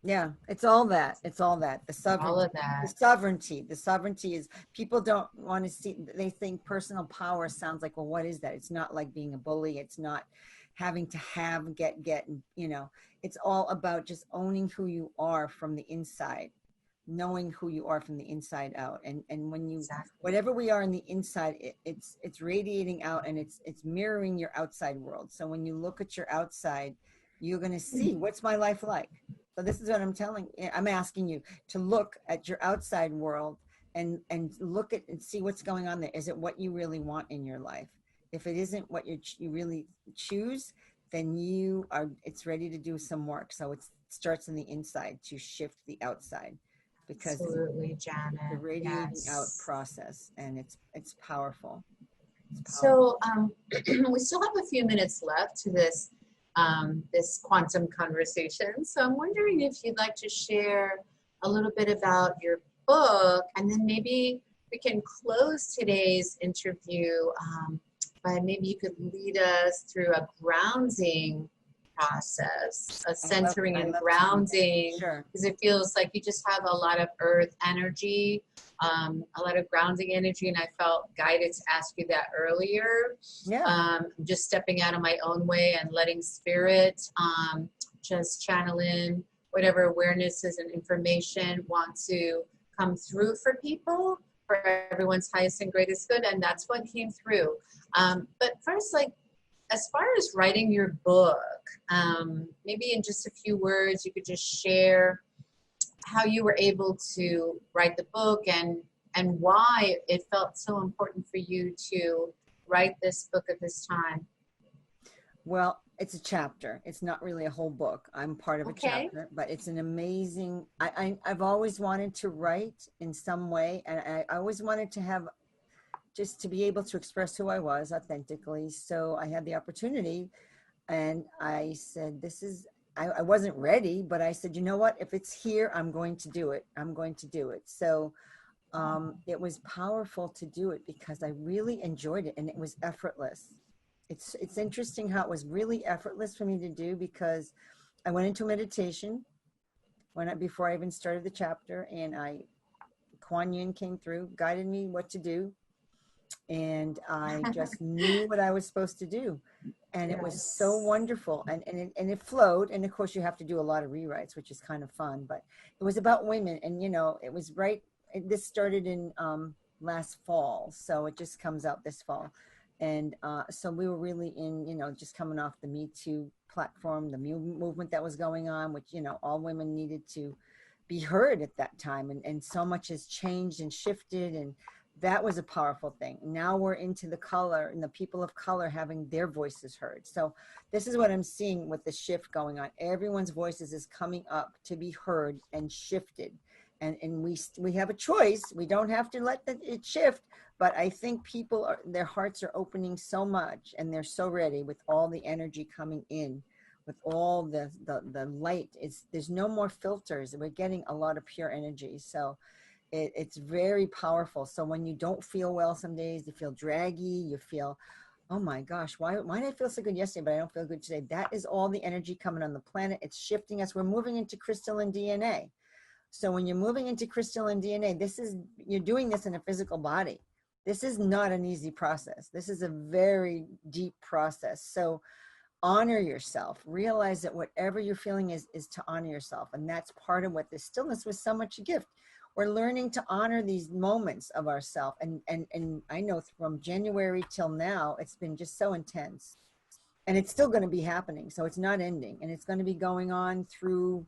Yeah, it's all that. It's all that. The sovereignty. All of that. The sovereignty is, people don't want to see, they think personal power sounds like, well, what is that? It's not like being a bully. It's not having to get, and, it's all about just owning who you are from the inside, knowing who you are from the inside out. And when you, whatever we are in the inside, it's radiating out, and it's mirroring your outside world. So when you look at your outside, you're going to see, what's my life like? So this is what I'm asking you to look at your outside world and look at and see what's going on there. Is it what you really want in your life? If it isn't what you really choose, then it's ready to do some work. So it starts on the inside to shift the outside, because absolutely, Janet. The radiating out process, and it's powerful. So we still have a few minutes left to this quantum conversation. So I'm wondering if you'd like to share a little bit about your book, and then maybe we can close today's interview by maybe you could lead us through a grounding process, a centering and grounding, because it feels like you just have a lot of earth energy, a lot of grounding energy, and I felt guided to ask you that earlier. Just stepping out of my own way and letting spirit just channel in whatever awarenesses and information want to come through for people, for everyone's highest and greatest good, and that's what came through. But first, as far as writing your book, maybe in just a few words, you could just share how you were able to write the book and why it felt so important for you to write this book at this time. Well, it's a chapter. It's not really a whole book. I'm part of a chapter, but it's an amazing, I've always wanted to write in some way, and I always wanted to have, just to be able to express who I was authentically. So I had the opportunity, and I said, I wasn't ready, but I said, you know what, if it's here, I'm going to do it. I'm going to do it. So it was powerful to do it because I really enjoyed it, and it was effortless. It's interesting how it was really effortless for me to do, because I went into meditation before I even started the chapter, and Kuan Yin came through, guided me what to do. And I just knew what I was supposed to do. And it was so wonderful. And it flowed. And of course you have to do a lot of rewrites, which is kind of fun, but it was about women. And, it was this started in last fall. So it just comes out this fall. And so we were really in, just coming off the Me Too platform, the movement that was going on, which, all women needed to be heard at that time. And so much has changed and shifted. And that was a powerful thing. Now we're into the color and the people of color having their voices heard. So this is what I'm seeing with the shift going on. Everyone's voices is coming up to be heard and shifted. And we have a choice. We don't have to let it shift, but I think people their hearts are opening so much, and they're so ready with all the energy coming in, with all the light. There's no more filters. We're getting a lot of pure energy. So it's very powerful. So when you don't feel well some days, you feel draggy, you feel, oh my gosh, why did I feel so good yesterday, but I don't feel good today? That is all the energy coming on the planet. It's shifting us. We're moving into crystalline DNA. So when you're moving into crystalline DNA, you're doing this in a physical body. This is not an easy process. This is a very deep process. So honor yourself. Realize that whatever you're feeling is to honor yourself. And that's part of what this stillness was so much a gift. We're learning to honor these moments of ourselves. And I know from January till now, it's been just so intense. And it's still going to be happening. So it's not ending. And it's going to be going on through,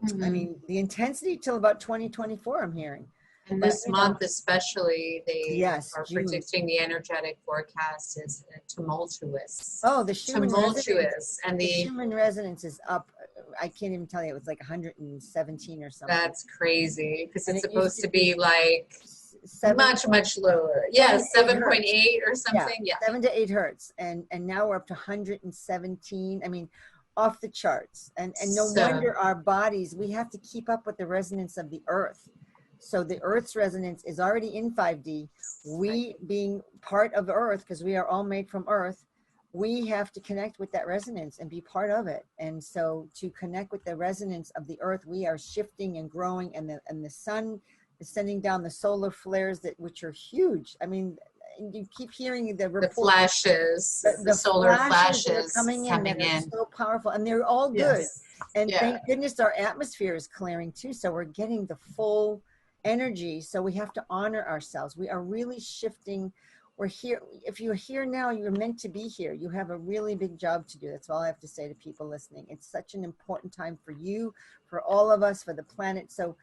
I mean, the intensity till about 2024, I'm hearing. And But, this month especially, they yes, are June. predicting the energetic forecast is tumultuous. Oh, the Schumann tumultuous. And the Schumann resonance is up. I can't even tell you. It was like 117 or something. That's crazy, because it's it supposed to be like much lower. Yeah, 7.8 or something. Yeah, 7 to 8 hertz. And now we're up to 117. I mean, off the charts. And no wonder our bodies, we have to keep up with the resonance of the earth. So the earth's resonance is already in 5D. We being part of earth, because we are all made from earth, we have to connect with that resonance and be part of it. And so to connect with the resonance of the earth, we are shifting and growing, and the sun is sending down the solar flares which are huge. I mean, you keep hearing the reports, flashes, the solar flashes coming in that are so powerful, and they're all good. Yes. And thank goodness our atmosphere is clearing too. So we're getting the full energy. So we have to honor ourselves. We are really shifting. We're here. If you're here now, you're meant to be here. You have a really big job to do. That's all I have to say to people listening. It's such an important time for you, for all of us, for the planet. So,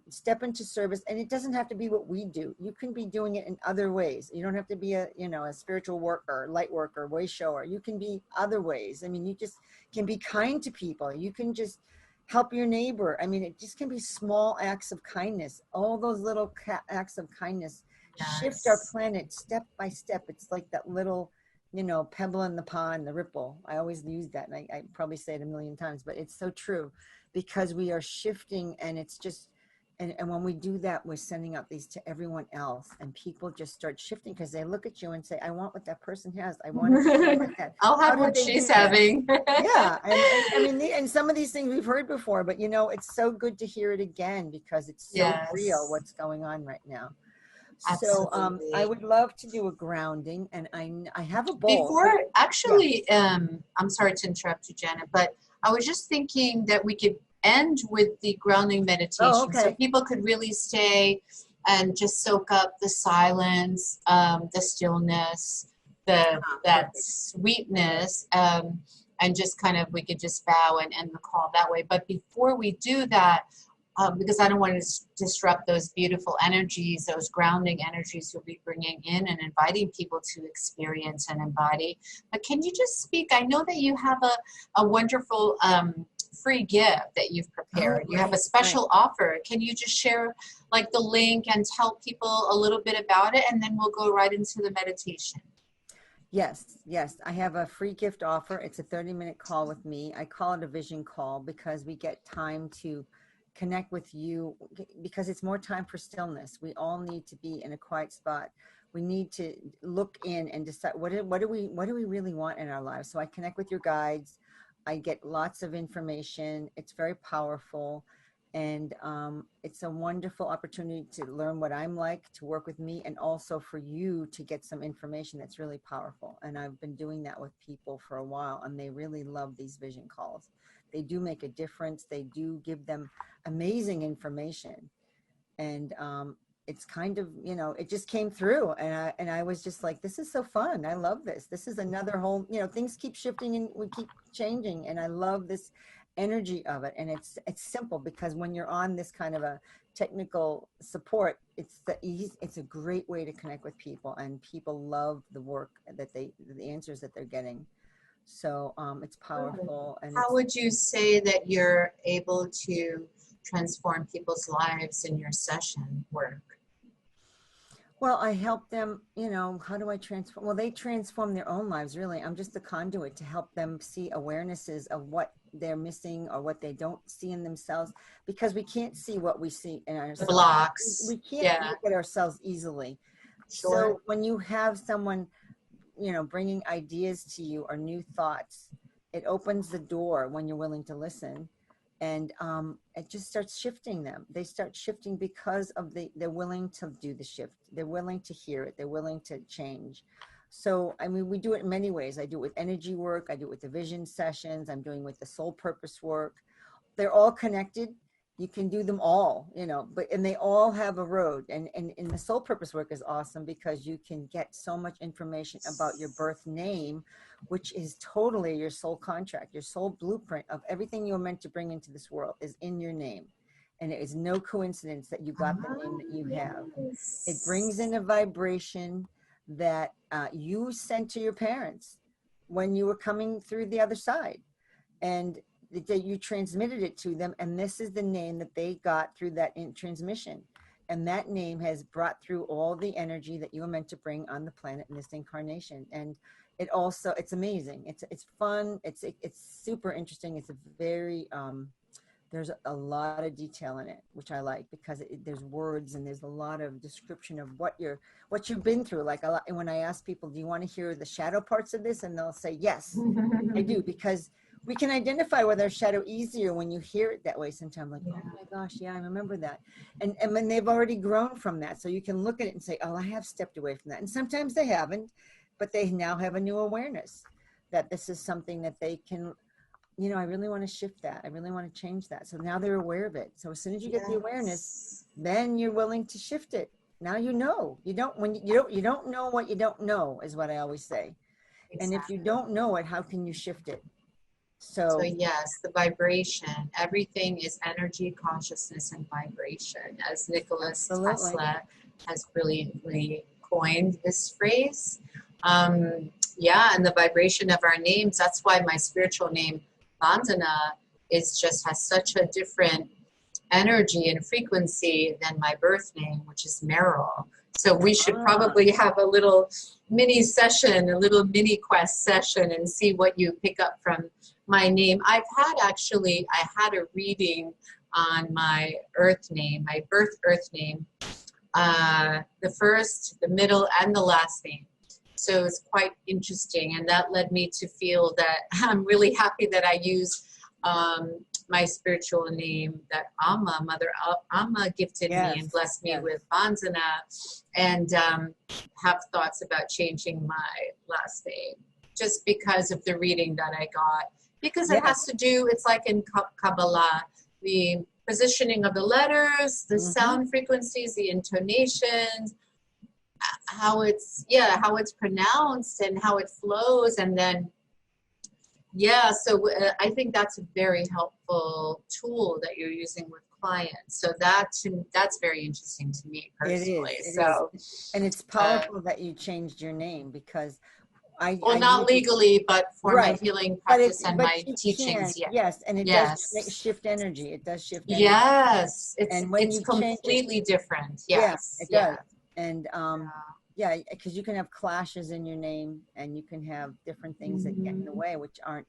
step into service, and it doesn't have to be what we do. You can be doing it in other ways. You don't have to be a spiritual worker, light worker, way shower. You can be other ways. I mean, you just can be kind to people. You can just help your neighbor. I mean, it just can be small acts of kindness. All those little acts of kindness shift our planet step by step. It's like that little, pebble in the pond, the ripple. I always use that, and I probably say it a million times, but it's so true, because we are shifting, and it's just, and when we do that, we're sending out these to everyone else, and people just start shifting because they look at you and say, I want what that person has. I want to like that. I'll have what she's having. Yeah. And I mean, and some of these things we've heard before, but it's so good to hear it again, because it's so real what's going on right now. Absolutely. So I would love to do a grounding, and I have a bowl. Before, actually, I'm sorry to interrupt you, Janet, but I was just thinking that we could end with the grounding meditation, so people could really stay and just soak up the silence, the stillness, that sweetness, and just kind of, we could just bow and end the call that way. But before we do that, because I don't want to disrupt those beautiful energies, those grounding energies you'll be bringing in and inviting people to experience and embody. But can you just speak? I know that you have a wonderful free gift that you've prepared. You have a special offer. Can you just share like the link and tell people a little bit about it, and then we'll go right into the meditation? Yes. I have a free gift offer. It's a 30-minute call with me. I call it a vision call because we get time to connect with you, because it's more time for stillness. We all need to be in a quiet spot. We need to look in and decide what do we really want in our lives. So I connect with your guides. I get lots of information. It's very powerful. And it's a wonderful opportunity to learn what I'm like, to work with me, and also for you to get some information that's really powerful. And I've been doing that with people for a while, and they really love these vision calls. They do make a difference. They do give them amazing information. And it's kind of, you know, it just came through, and I was just like, this is so fun. I love this. This is another whole, you know, things keep shifting and we keep changing, and I love this energy of it. And it's simple, because when you're on this kind of a technical support, it's a great way to connect with people, and people love the work that the answers that they're getting. So it's powerful, and How would you say that you're able to transform people's lives in your session work? well, I help them, you know, how do I transform? Well, they transform their own lives, really. I'm just a conduit to help them see awarenesses of what they're missing or what they don't see in themselves, because we can't see what we see in The ourselves. blocks. We can't Yeah, look at ourselves easily. sure. So when you have someone, you know, bringing ideas to you or new thoughts, it opens the door when you're willing to listen, and it just starts shifting them. They start shifting because of they're willing to do the shift. They're willing to hear it. They're willing to change. So, I mean, we do it in many ways. I do it with energy work. I do it with the vision sessions. I'm doing with the soul purpose work. They're all connected. You can do them all, you know, and they all have a road. And the soul purpose work is awesome, because you can get so much information about your birth name, which is totally your soul contract. Your soul blueprint of everything you're meant to bring into this world is in your name. And it is no coincidence that you got the name that you have. It brings in a vibration that you sent to your parents when you were coming through the other side. And that you transmitted it to them, and this is the name that they got through that transmission, and that name has brought through all the energy that you were meant to bring on the planet in this incarnation. And it also, it's amazing, it's fun, it's super interesting. It's a very there's a lot of detail in it, which I like, because there's words and there's a lot of description of what you've been through. Like a lot, and when I ask people, do you want to hear the shadow parts of this, and they'll say yes, I do, because we can identify with our shadow easier when you hear it that way. Sometimes, like, oh my gosh, yeah, I remember that. And when they've already grown from that, so you can look at it and say, oh, I have stepped away from that. And sometimes they haven't, but they now have a new awareness that this is something that they can, you know, I really want to shift that. I really want to change that. So now they're aware of it. So as soon as you get the awareness, then you're willing to shift it. Now you know. You don't know what you don't know, is what I always say. Exactly. And if you don't know it, how can you shift it? So yes, the vibration, everything is energy, consciousness, and vibration, as Nikola Tesla has brilliantly coined this phrase. And the vibration of our names, that's why my spiritual name, Vandana, has such a different energy and frequency than my birth name, which is Meryl. So we should probably have a little mini session, a little mini quest session, and see what you pick up from my name. I had a reading on my earth name, my birth earth name, the first, the middle, and the last name. So it's quite interesting, and that led me to feel that I'm really happy that I use my spiritual name that Mother Amma gifted me and blessed me with Vandana, and have thoughts about changing my last name just because of the reading that I got. Because it has to do, it's like in Kabbalah, the positioning of the letters, the sound frequencies, the intonations, how it's pronounced and how it flows. And then, so I think that's a very helpful tool that you're using with clients. So that's very interesting to me personally. It is. And it's powerful that you changed your name, because not legally, but for my healing practice and my teachings. Yes, and it does shift energy. It does shift energy. Yes, it's completely different. Yes, it does. And because you can have clashes in your name, and you can have different things that get in the way, which aren't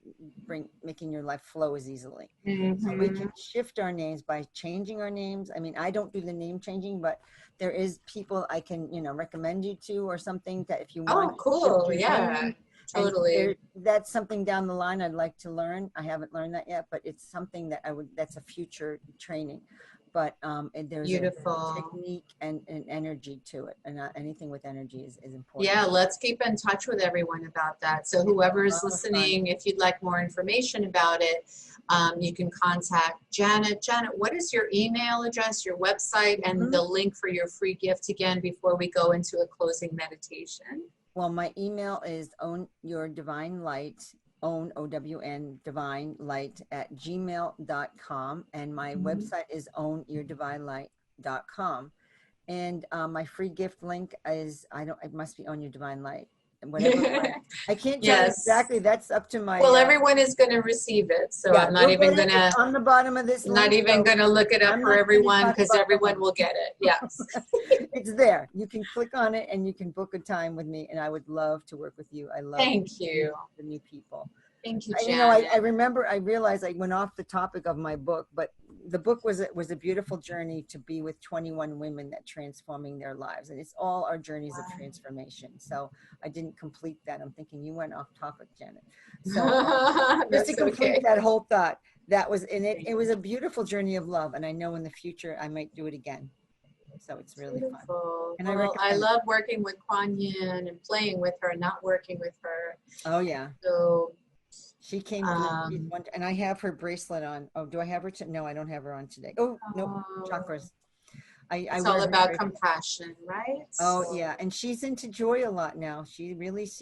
making your life flow as easily. So we can shift our names by changing our names. I mean, I don't do the name changing, but there is people I can, recommend you to, or something, that if you want. Oh, cool. Yeah. And Totally. that's something down the line I'd like to learn. I haven't learned that yet, but it's something that that's a future training. But and there's a Beautiful. technique and energy to it. And anything with energy is important. Yeah, let's keep in touch with everyone about that. So whoever A is lot of fun. listening, if you'd like more information about it, you can contact Janet. Janet, what is your email address, your website, and Mhm. the link for your free gift again before we go into a closing meditation? Well, my email is own your divine light, OWN divine light at gmail.com. And my Mhm. website is ownyourdivinelight.com. And my free gift link is, it must be On Your Divine Light. And whatever I can't tell you Yes. exactly. That's up to my, Well, everyone is going to receive it, so yeah, I'm not you'll even get it. It's gonna on the bottom of this not link. even So gonna look it up I'm for not going to everyone talk because about the everyone link. will get it. Yes. It's there. You can click on it and you can book a time with me. And I would love to work with you. I love Thank you. the new people. Thank you, I Janet. remember, I realized I went off the topic of my book, but the book was a beautiful journey to be with 21 women that transforming their lives. And it's all our journeys of transformation. So I didn't complete that. I'm thinking you went off topic, Janet. So just to That's complete okay. that whole thought, that was in it. Thank It was a beautiful journey of love. And I know in the future I might do it again. So it's you. really fun. Beautiful. And I Well, I recommend it. love working with Kuan Yin and playing with her, not working with her. Oh yeah. So, She came through. She's um, one, and I have her bracelet on. Oh, do I have her? No, I don't have her on today. Oh, nope. oh, Chakras. I it's wear all her about bracelet. compassion, right? Oh So yeah, and she's into joy a lot now. She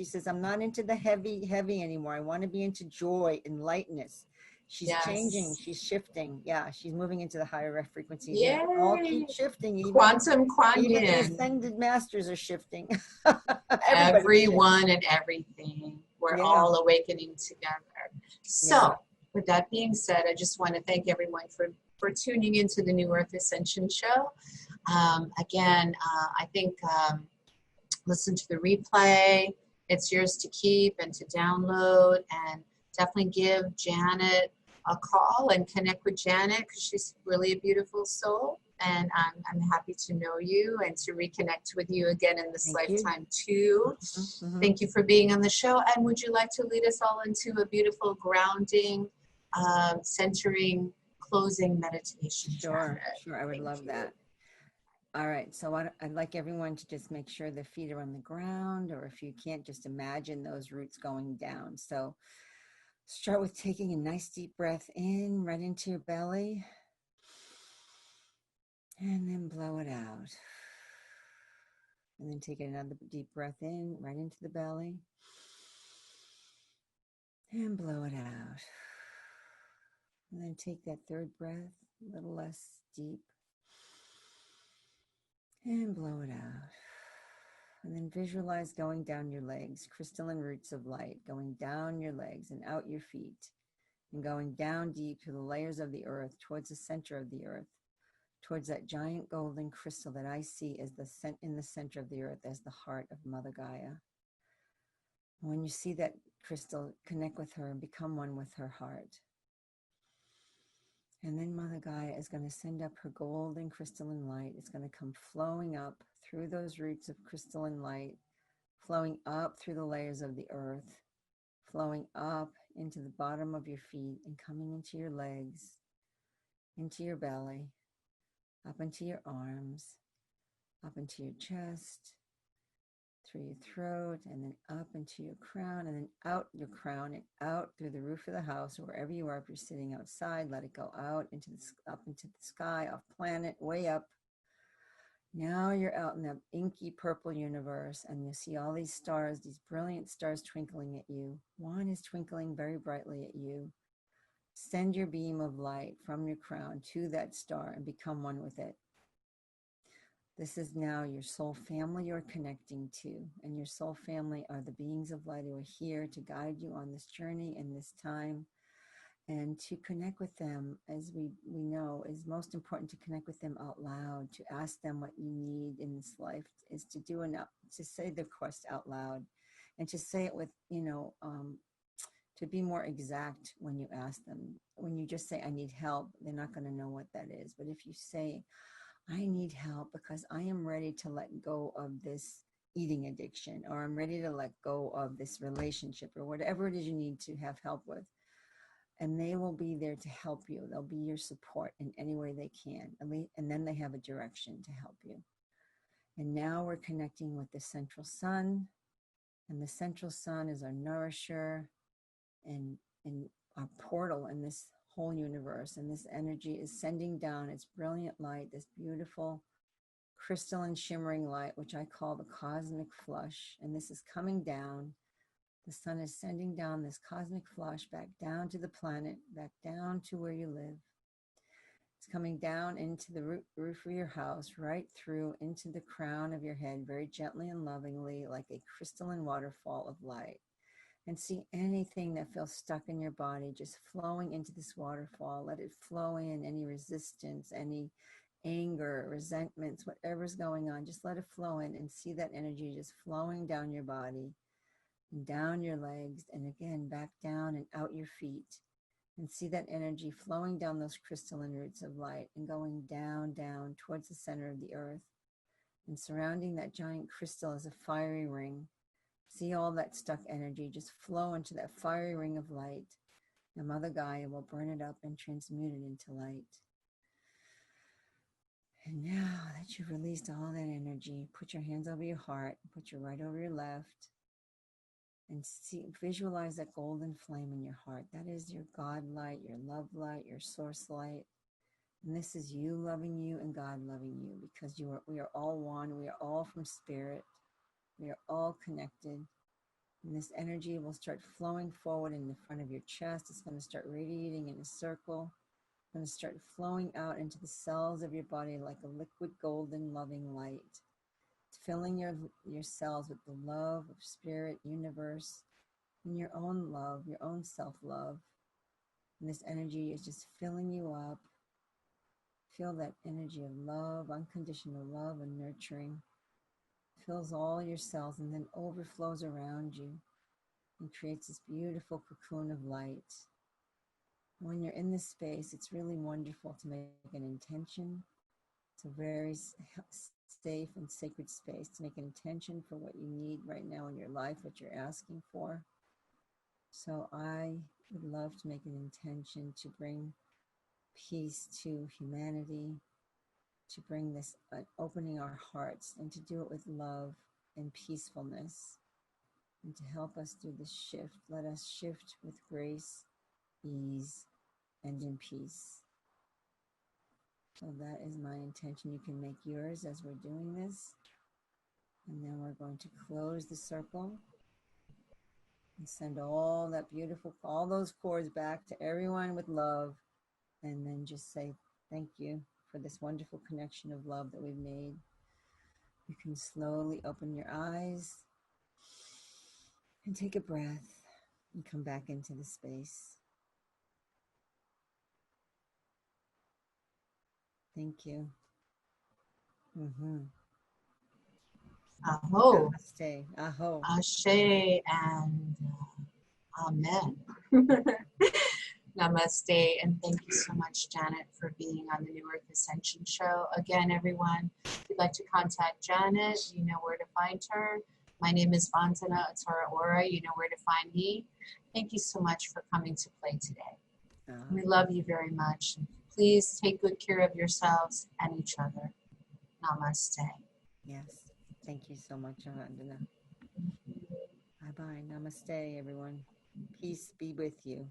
says, I'm not into the heavy anymore. I want to be into joy and lightness. She's changing. yes. She's shifting. Yeah, she's moving into the higher frequencies. Yeah, all keep Yay. shifting. Quantum Kuan Even the Yin. ascended masters are shifting. Everybody's shifting. Everyone and everything. We're Yeah, all awakening together. yeah. So, with that being said, I just want to thank everyone for tuning into the New Earth Ascension Show. Again, I think listen to the replay. It's yours to keep and to download. And definitely give Janet a call and connect with Janet because she's really a beautiful soul. And I'm happy to know you and to reconnect with you again in this Thank you. lifetime too. Mm-hmm. Thank you for being on the show. And would you like to lead us all into a beautiful grounding, centering, closing meditation, Sure, Janet? sure. I would Thank love you. that. All right. So I'd like everyone to just make sure their feet are on the ground, or if you can't, just imagine those roots going down. So start with taking a nice deep breath in right into your belly, and then blow it out. And then take another deep breath in right into the belly, and blow it out. And then take that third breath, a little less deep, and blow it out. And then visualize going down your legs, crystalline roots of light going down your legs and out your feet, and going down deep to the layers of the earth, towards the center of the earth, towards that giant golden crystal that I see as in the center of the earth as the heart of Mother Gaia. And when you see that crystal, connect with her and become one with her heart. And then Mother Gaia is going to send up her golden crystalline light. It's going to come flowing up through those roots of crystalline light, flowing up through the layers of the earth, flowing up into the bottom of your feet and coming into your legs, into your belly, up into your arms, up into your chest, through your throat, and then up into your crown, and then out your crown and out through the roof of the house, or wherever you are. If you're sitting outside, let it go out into up into the sky, off planet, way up. Now you're out in the inky purple universe, and you see all these stars, these brilliant stars twinkling at you. One is twinkling very brightly at you. Send your beam of light from your crown to that star and become one with it. This is now your soul family you're connecting to, and your soul family are the beings of light who are here to guide you on this journey in this time. And to connect with them, as we know, is most important to connect with them out loud, to ask them what you need in this life, is to do enough, to say the request out loud, and to say it with, to be more exact when you ask them. When you just say, I need help, they're not going to know what that is. But if you say, I need help because I am ready to let go of this eating addiction, or I'm ready to let go of this relationship, or whatever it is you need to have help with. And they will be there to help you. They'll be your support in any way they can. And then they have a direction to help you. And now we're connecting with the central sun. And the central sun is our nourisher and our portal in this whole universe. And this energy is sending down its brilliant light, this beautiful crystalline shimmering light, which I call the cosmic flush. And this is coming down. The sun is sending down this cosmic flush back down to the planet, back down to where you live. It's coming down into the roof of your house, right through into the crown of your head, very gently and lovingly, like a crystalline waterfall of light. And see anything that feels stuck in your body just flowing into this waterfall. Let it flow in, any resistance, any anger, resentments, whatever's going on, just let it flow in and see that energy just flowing down your body and down your legs, and again back down and out your feet, and see that energy flowing down those crystalline roots of light and going down towards the center of the earth, and surrounding that giant crystal is a fiery ring. See all that stuck energy just flow into that fiery ring of light, and Mother Gaia will burn it up and transmute it into light. And now that you've released all that energy, put your hands over your heart, put your right over your left, and visualize that golden flame in your heart. That is your God light, your love light, your source light. And this is you loving you and God loving you, because we are all one. We are all from spirit. We are all connected. And this energy will start flowing forward in the front of your chest. It's going to start radiating in a circle. It's going to start flowing out into the cells of your body like a liquid golden loving light. Filling your cells with the love of spirit, universe, and your own love, your own self-love. And this energy is just filling you up. Feel that energy of love, unconditional love and nurturing. Fills all your cells and then overflows around you and creates this beautiful cocoon of light. When you're in this space, it's really wonderful to make an intention. It's a very safe and sacred space to make an intention for what you need right now in your life, what you're asking for. So I would love to make an intention to bring peace to humanity, to bring this opening our hearts, and to do it with love and peacefulness, and to help us through this shift. Let us shift with grace, ease, and in peace. So that is my intention. You can make yours as we're doing this. And then we're going to close the circle and send all that beautiful, all those cords back to everyone with love. And then just say thank you for this wonderful connection of love that we've made. You can slowly open your eyes and take a breath and come back into the space. Thank you. Aho. Namaste. Aho. Ashe and Amen. Namaste, and thank you so much, Janet, for being on the New Earth Ascension Show. Again, everyone, if you'd like to contact Janet, you know where to find her. My name is Vantana Atara Ora. You know where to find me. Thank you so much for coming to play today. We love you very much. Please take good care of yourselves and each other. Namaste. Yes. Thank you so much, Vandana. Bye-bye. Namaste, everyone. Peace be with you.